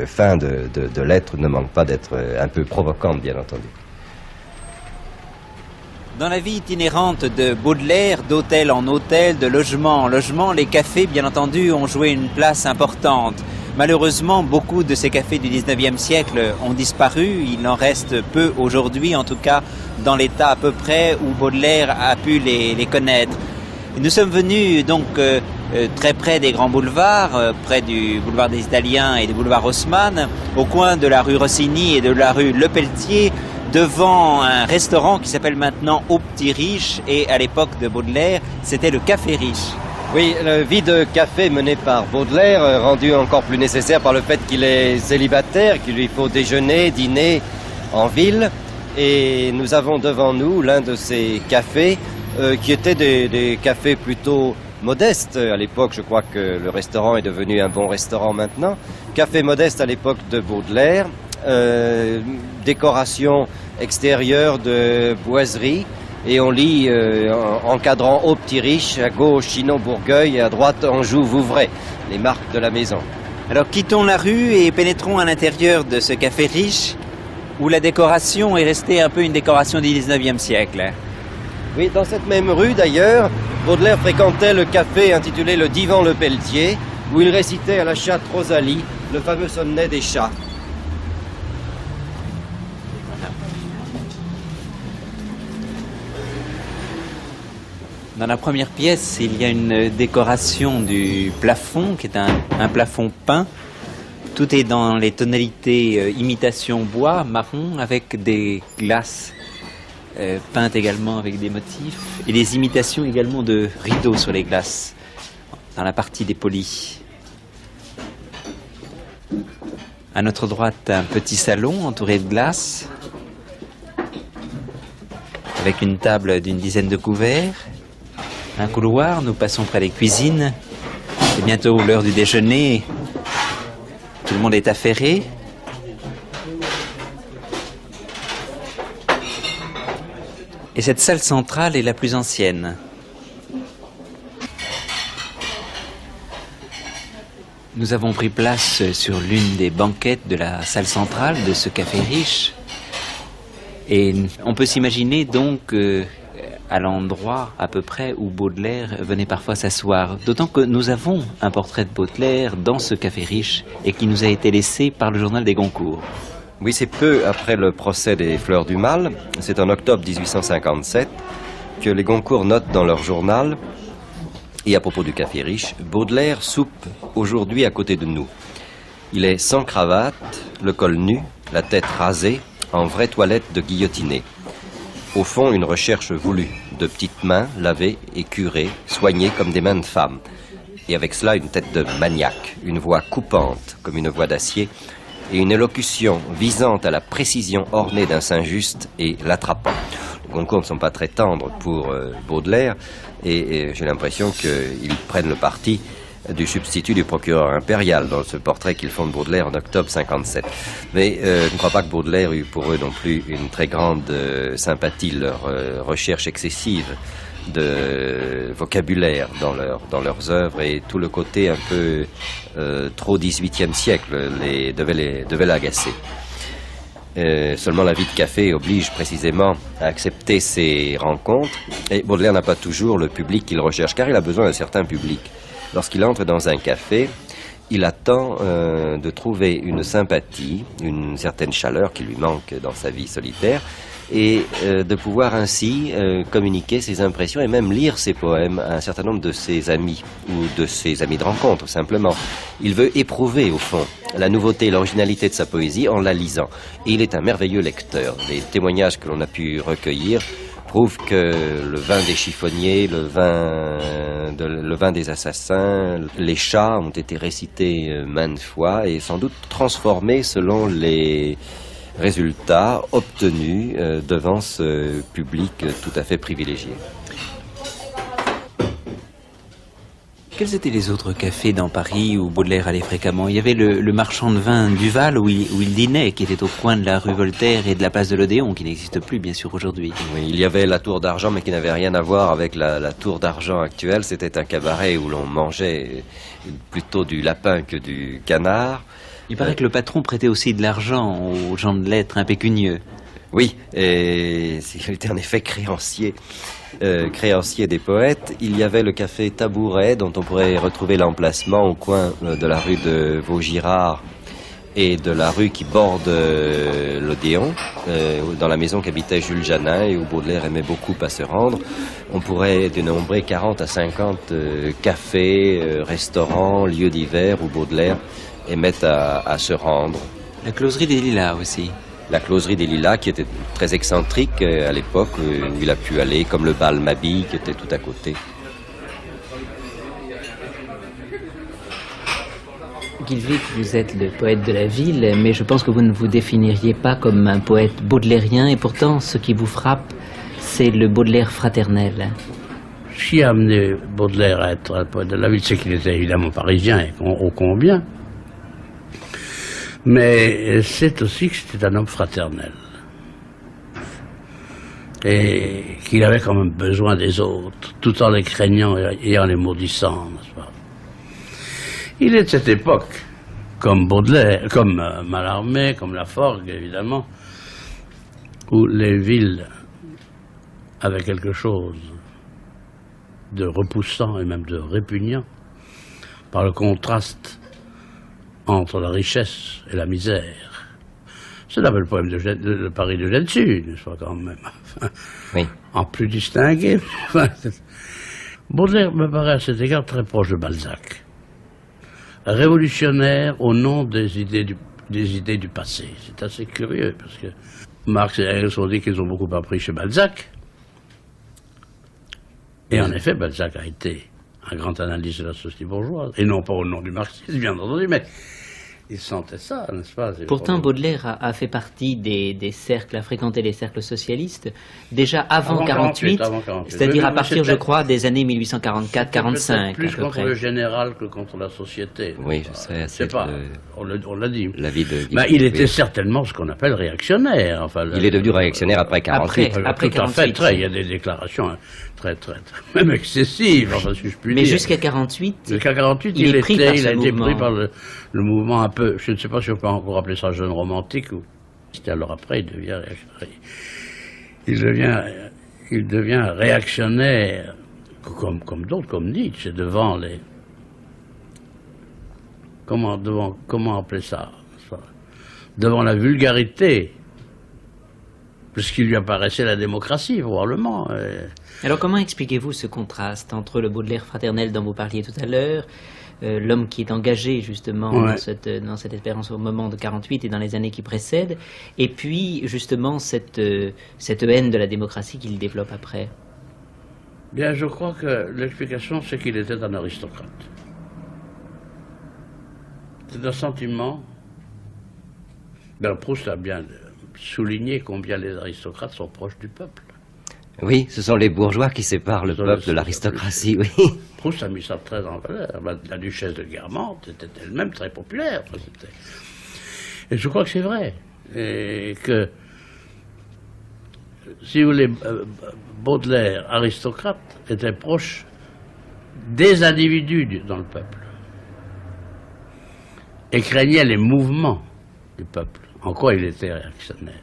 fin de lettre ne manque pas d'être un peu provocante, bien entendu. Dans la vie itinérante de Baudelaire, d'hôtel en hôtel, de logement en logement, les cafés, bien entendu, ont joué une place importante. Malheureusement, beaucoup de ces cafés du 19e siècle ont disparu. Il en reste peu aujourd'hui, en tout cas dans l'état à peu près où Baudelaire a pu les connaître. Et nous sommes venus donc très près des grands boulevards, près du boulevard des Italiens et du boulevard Haussmann, au coin de la rue Rossini et de la rue Lepelletier, devant un restaurant qui s'appelle maintenant Au Petit Riche, et à l'époque de Baudelaire, c'était le Café Riche. Oui, le vie de café mené par Baudelaire, rendu encore plus nécessaire par le fait qu'il est célibataire, qu'il lui faut déjeuner, dîner en ville. Et nous avons devant nous l'un de ces cafés qui étaient des cafés plutôt modestes. À l'époque, je crois que le restaurant est devenu un bon restaurant maintenant. Café modeste à l'époque de Baudelaire. Décoration extérieure de boiserie, et on lit encadrant Au Petit Riche, à gauche Chinon-Bourgueil et à droite Anjou-Vouvray, les marques de la maison. Alors quittons la rue et pénétrons à l'intérieur de ce Café Riche, où la décoration est restée un peu une décoration du 19e siècle. Oui, dans cette même rue d'ailleurs, Baudelaire fréquentait le café intitulé Le Divan Lepelletier, où il récitait à la chatte Rosalie le fameux sonnet des chats. Dans la première pièce, il y a une décoration du plafond, qui est un plafond peint. Tout est dans les tonalités imitation bois, marron, avec des glaces peintes également avec des motifs, et des imitations également de rideaux sur les glaces, dans la partie des polis. À notre droite, un petit salon entouré de glace, avec une table d'une dizaine de couverts. Un couloir, nous passons près des cuisines. C'est bientôt l'heure du déjeuner. Tout le monde est affairé. Et cette salle centrale est la plus ancienne. Nous avons pris place sur l'une des banquettes de la salle centrale de ce Café Riche. Et on peut s'imaginer donc à l'endroit à peu près où Baudelaire venait parfois s'asseoir. D'autant que nous avons un portrait de Baudelaire dans ce Café Riche et qui nous a été laissé par le journal des Goncourt. Oui, c'est peu après le procès des Fleurs du Mal, c'est en octobre 1857, que les Goncourt notent dans leur journal, et à propos du Café Riche, Baudelaire soupe aujourd'hui à côté de nous. Il est sans cravate, le col nu, la tête rasée, en vraie toilette de guillotiné. Au fond, une recherche voulue, de petites mains lavées et curées, soignées comme des mains de femme. Et avec cela, une tête de maniaque, une voix coupante comme une voix d'acier, et une élocution visant à la précision ornée d'un Saint-Just et l'attrapant. Les Goncourt ne sont pas très tendres pour Baudelaire, et j'ai l'impression qu'ils prennent le parti du substitut du procureur impérial dans ce portrait qu'ils font de Baudelaire en octobre 57. Mais je ne crois pas que Baudelaire eut pour eux non plus une très grande sympathie, leur recherche excessive de vocabulaire dans leurs œuvres, et tout le côté un peu trop 18e siècle devait l'agacer. Seulement la vie de café oblige précisément à accepter ces rencontres, et Baudelaire n'a pas toujours le public qu'il recherche, car il a besoin d'un certain public. Lorsqu'il entre dans un café, il attend de trouver une sympathie, une certaine chaleur qui lui manque dans sa vie solitaire, et de pouvoir ainsi communiquer ses impressions et même lire ses poèmes à un certain nombre de ses amis, ou de ses amis de rencontre, simplement. Il veut éprouver, au fond, la nouveauté et l'originalité de sa poésie en la lisant. Et il est un merveilleux lecteur. Les témoignages que l'on a pu recueillir prouve que le vin des chiffonniers, le vin des assassins, les chats ont été récités maintes fois et sans doute transformés selon les résultats obtenus devant ce public tout à fait privilégié. Quels étaient les autres cafés dans Paris où Baudelaire allait fréquemment? Il y avait le marchand de vin Duval où il dînait, qui était au coin de la rue Voltaire et de la place de l'Odéon, qui n'existe plus bien sûr aujourd'hui. Oui, il y avait la Tour d'Argent, mais qui n'avait rien à voir avec la Tour d'Argent actuelle. C'était un cabaret où l'on mangeait plutôt du lapin que du canard. Il paraît que le patron prêtait aussi de l'argent aux gens de lettres impécunieux. Oui, et il était en effet créancier des poètes. Il y avait le café Tabouret, dont on pourrait retrouver l'emplacement au coin de la rue de Vaugirard et de la rue qui borde l'Odéon, dans la maison qu'habitait Jules Janin et où Baudelaire aimait beaucoup à se rendre. On pourrait dénombrer 40 à 50 cafés, restaurants, lieux divers où Baudelaire aimait à se rendre. La closerie des Lilas aussi. La closerie des Lilas, qui était très excentrique à l'époque, où il a pu aller, comme le bal Mabille, qui était tout à côté. Gilvig, vous êtes le poète de la ville, mais je pense que vous ne vous définiriez pas comme un poète baudelairien, et pourtant, ce qui vous frappe, c'est le Baudelaire fraternel. Ce qui a amené Baudelaire à être un poète de la ville, c'est qu'il était évidemment parisien, et ô combien. Mais c'est aussi que c'était un homme fraternel. Et qu'il avait quand même besoin des autres, tout en les craignant et en les maudissant, n'est-ce pas? Il est de cette époque, comme Baudelaire, comme Mallarmé, comme Laforgue, évidemment, où les villes avaient quelque chose de repoussant et même de répugnant par le contraste entre la richesse et la misère. C'est là le poème de Paris de Gensu, n'est-ce pas, quand même. Oui. En plus distingué. Baudelaire me paraît à cet égard très proche de Balzac. Révolutionnaire au nom des idées du passé. C'est assez curieux, parce que Marx et Engels ont dit qu'ils ont beaucoup appris chez Balzac. Et en effet, Balzac a été un grand analyste de la société bourgeoise, et non pas au nom du marxisme, bien entendu, mais il sentait ça, n'est-ce pas? Pourtant, Baudelaire a fait partie des cercles, a fréquenté les cercles socialistes, déjà avant 48, c'est-à-dire à partir, je crois, des années 1844-45, plus à peu contre près. le général que contre la société. Oui, je sais. C'est pas, on l'a dit. La vie de... Mais il était certainement ce qu'on appelle réactionnaire. Enfin, il est devenu réactionnaire après 48. Après tout à fait, 48. il y a des déclarations très, même excessives, enfin, si je puis Mais dire. jusqu'à 48, Jusqu'à 48, il est pris par il a ce été mouvement. pris par le mouvement un peu, je ne sais pas si on peut encore appeler ça jeune romantique, ou alors après il devient réactionnaire, comme d'autres, comme Nietzsche, devant les... Comment appeler ça? Devant la vulgarité, puisqu'il lui apparaissait la démocratie, probablement. Alors comment expliquez-vous ce contraste entre le Baudelaire fraternel dont vous parliez tout à l'heure, l'homme qui est engagé justement dans cette expérience au moment de 48 et dans les années qui précèdent, et puis justement cette haine de la démocratie qu'il développe après? Bien, je crois que l'explication, c'est qu'il était un aristocrate. C'est un sentiment... Ben, Proust a bien souligné combien les aristocrates sont proches du peuple. Oui, ce sont les bourgeois qui séparent le peuple de l'aristocratie, oui. Proust a mis ça très en valeur. La duchesse de Guermantes était elle-même très populaire. Enfin, et je crois que c'est vrai. Et que, si vous voulez, Baudelaire, aristocrate, était proche des individus dans le peuple. Et craignait les mouvements du peuple. En quoi il était réactionnaire?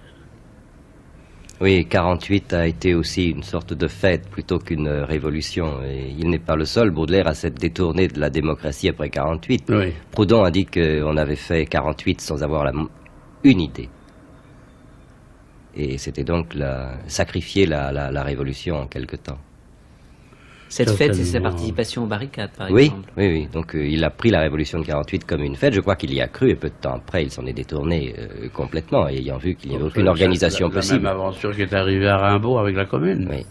Oui, 48 a été aussi une sorte de fête plutôt qu'une révolution. Et il n'est pas le seul, Baudelaire, à s'être détourné de la démocratie après 48. Oui. Proudhon a dit qu'on avait fait 48 sans avoir une idée. Et c'était donc sacrifier la révolution en quelque temps. Cette fête, c'est sa Certainement. participation aux barricades, par Oui, exemple. oui, oui. Donc il a pris la révolution de 48 comme une fête. Je crois qu'il y a cru et peu de temps après, il s'en est détourné complètement, ayant vu qu'il n'y avait aucune organisation la possible. même aventure qui est arrivée à Rimbaud avec la Commune. Oui.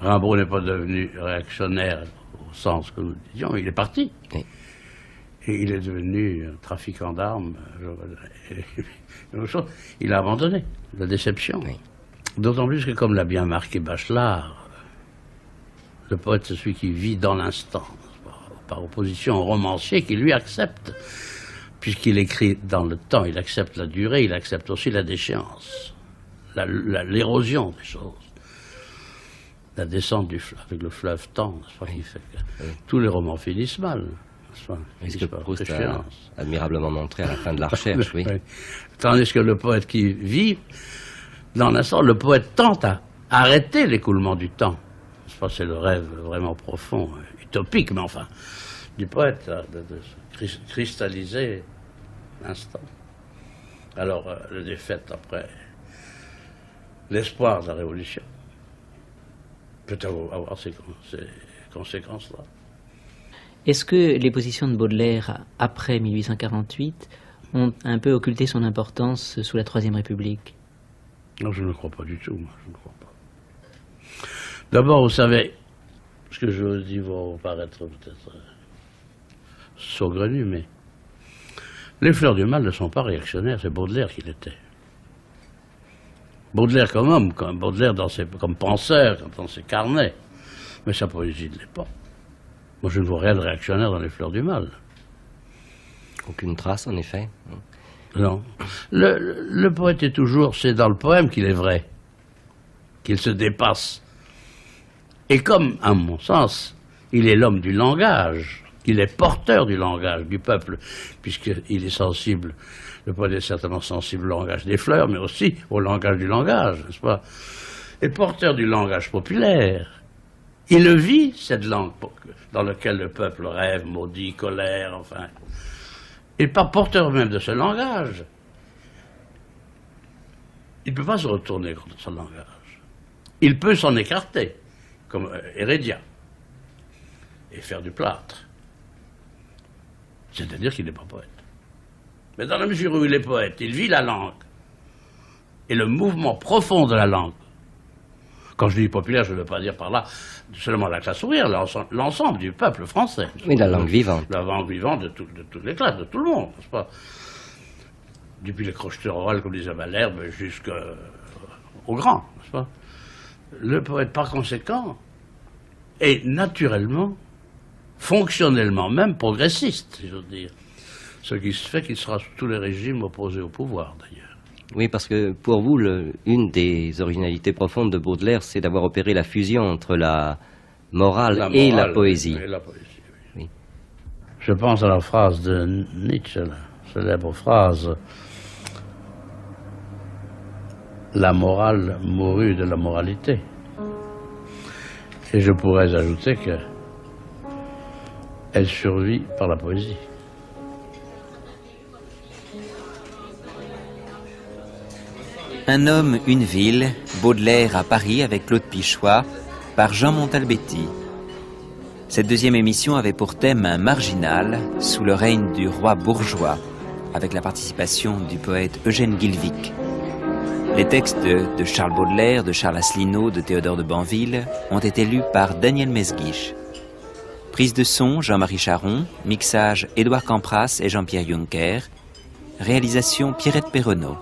Rimbaud n'est pas devenu réactionnaire au sens que nous disions, il est parti. Oui. Et il est devenu trafiquant d'armes. Il a abandonné la déception. Oui. D'autant plus que, comme l'a bien marqué Bachelard, le poète, c'est celui qui vit dans l'instant, par opposition au romancier qui lui accepte, puisqu'il écrit dans le temps, il accepte la durée, il accepte aussi la déchéance, l'érosion des choses, la descente du fleuve, avec le fleuve temps, n'est-ce pas, qui fait que tous les romans finissent mal, n'est-ce pas, Et ce finissent que par Proust a déchéance. admirablement montré à la fin de la recherche, oui. Oui. Tandis que le poète qui vit dans l'instant, le poète tente à arrêter l'écoulement du temps. Je pense que c'est le rêve vraiment profond, utopique, mais enfin, du poète, de cristalliser l'instant. Alors, le défaite après l'espoir de la révolution peut avoir ces conséquences-là. Est-ce que les positions de Baudelaire après 1848 ont un peu occulté son importance sous la Troisième République? Non, je ne crois pas du tout, moi, je ne crois pas. D'abord, vous savez, ce que je vous dis va paraître peut-être saugrenu, mais les Fleurs du Mal ne sont pas réactionnaires, c'est Baudelaire qui l'était. Baudelaire comme homme, Baudelaire comme penseur, dans ses carnets, mais sa poésie ne l'est pas. Moi, je ne vois rien de réactionnaire dans les Fleurs du Mal. Aucune trace, en effet. Non. Le poète est toujours, c'est dans le poème qu'il est vrai, qu'il se dépasse. Et comme, à mon sens, il est l'homme du langage, il est porteur du langage du peuple, puisqu'il est sensible, le poète est certainement sensible au langage des fleurs, mais aussi au langage du langage, n'est-ce pas? Et porteur du langage populaire, il vit cette langue dans laquelle le peuple rêve, maudit, colère, enfin. Et par porteur même de ce langage, il ne peut pas se retourner contre ce langage. Il peut s'en écarter, comme Hérédia, et faire du plâtre. C'est-à-dire qu'il n'est pas poète. Mais dans la mesure où il est poète, il vit la langue, et le mouvement profond de la langue. Quand je dis populaire, je ne veux pas dire par là seulement la classe ouvrière, l'ensemble du peuple français. Oui, la langue vivante. La langue vivante de toutes les classes, de tout le monde, n'est-ce pas? Depuis les crocheteurs orales, comme disait Malherbe, jusqu'aux grands, n'est-ce pas? Le poète, par conséquent, est naturellement, fonctionnellement même, progressiste, si j'ose dire. Ce qui se fait qu'il sera sous tous les régimes opposés au pouvoir, d'ailleurs. Oui, parce que pour vous, une des originalités profondes de Baudelaire, c'est d'avoir opéré la fusion entre la morale et la poésie. Et la poésie, oui. Oui. Je pense à la phrase de Nietzsche, la célèbre phrase « La morale mourut de la moralité ». Et je pourrais ajouter que elle survit par la poésie. Un homme, une ville, Baudelaire à Paris avec Claude Pichois, par Jean Montalbetti. Cette deuxième émission avait pour thème un marginal sous le règne du roi bourgeois, avec la participation du poète Eugène Guilvic. Les textes de Charles Baudelaire, de Charles Asselineau, de Théodore de Banville ont été lus par Daniel Mesguich. Prise de son, Jean-Marie Charon, mixage, Édouard Campras et Jean-Pierre Juncker, réalisation Pierrette Perronneau.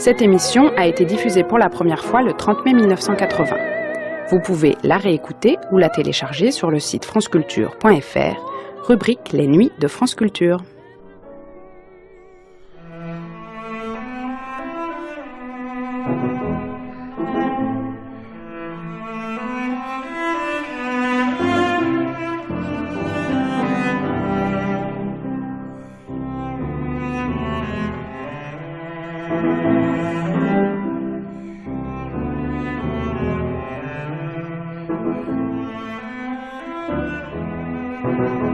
Cette émission a été diffusée pour la première fois le 30 mai 1980. Vous pouvez la réécouter ou la télécharger sur le site franceculture.fr, rubrique Les Nuits de France Culture. Thank you.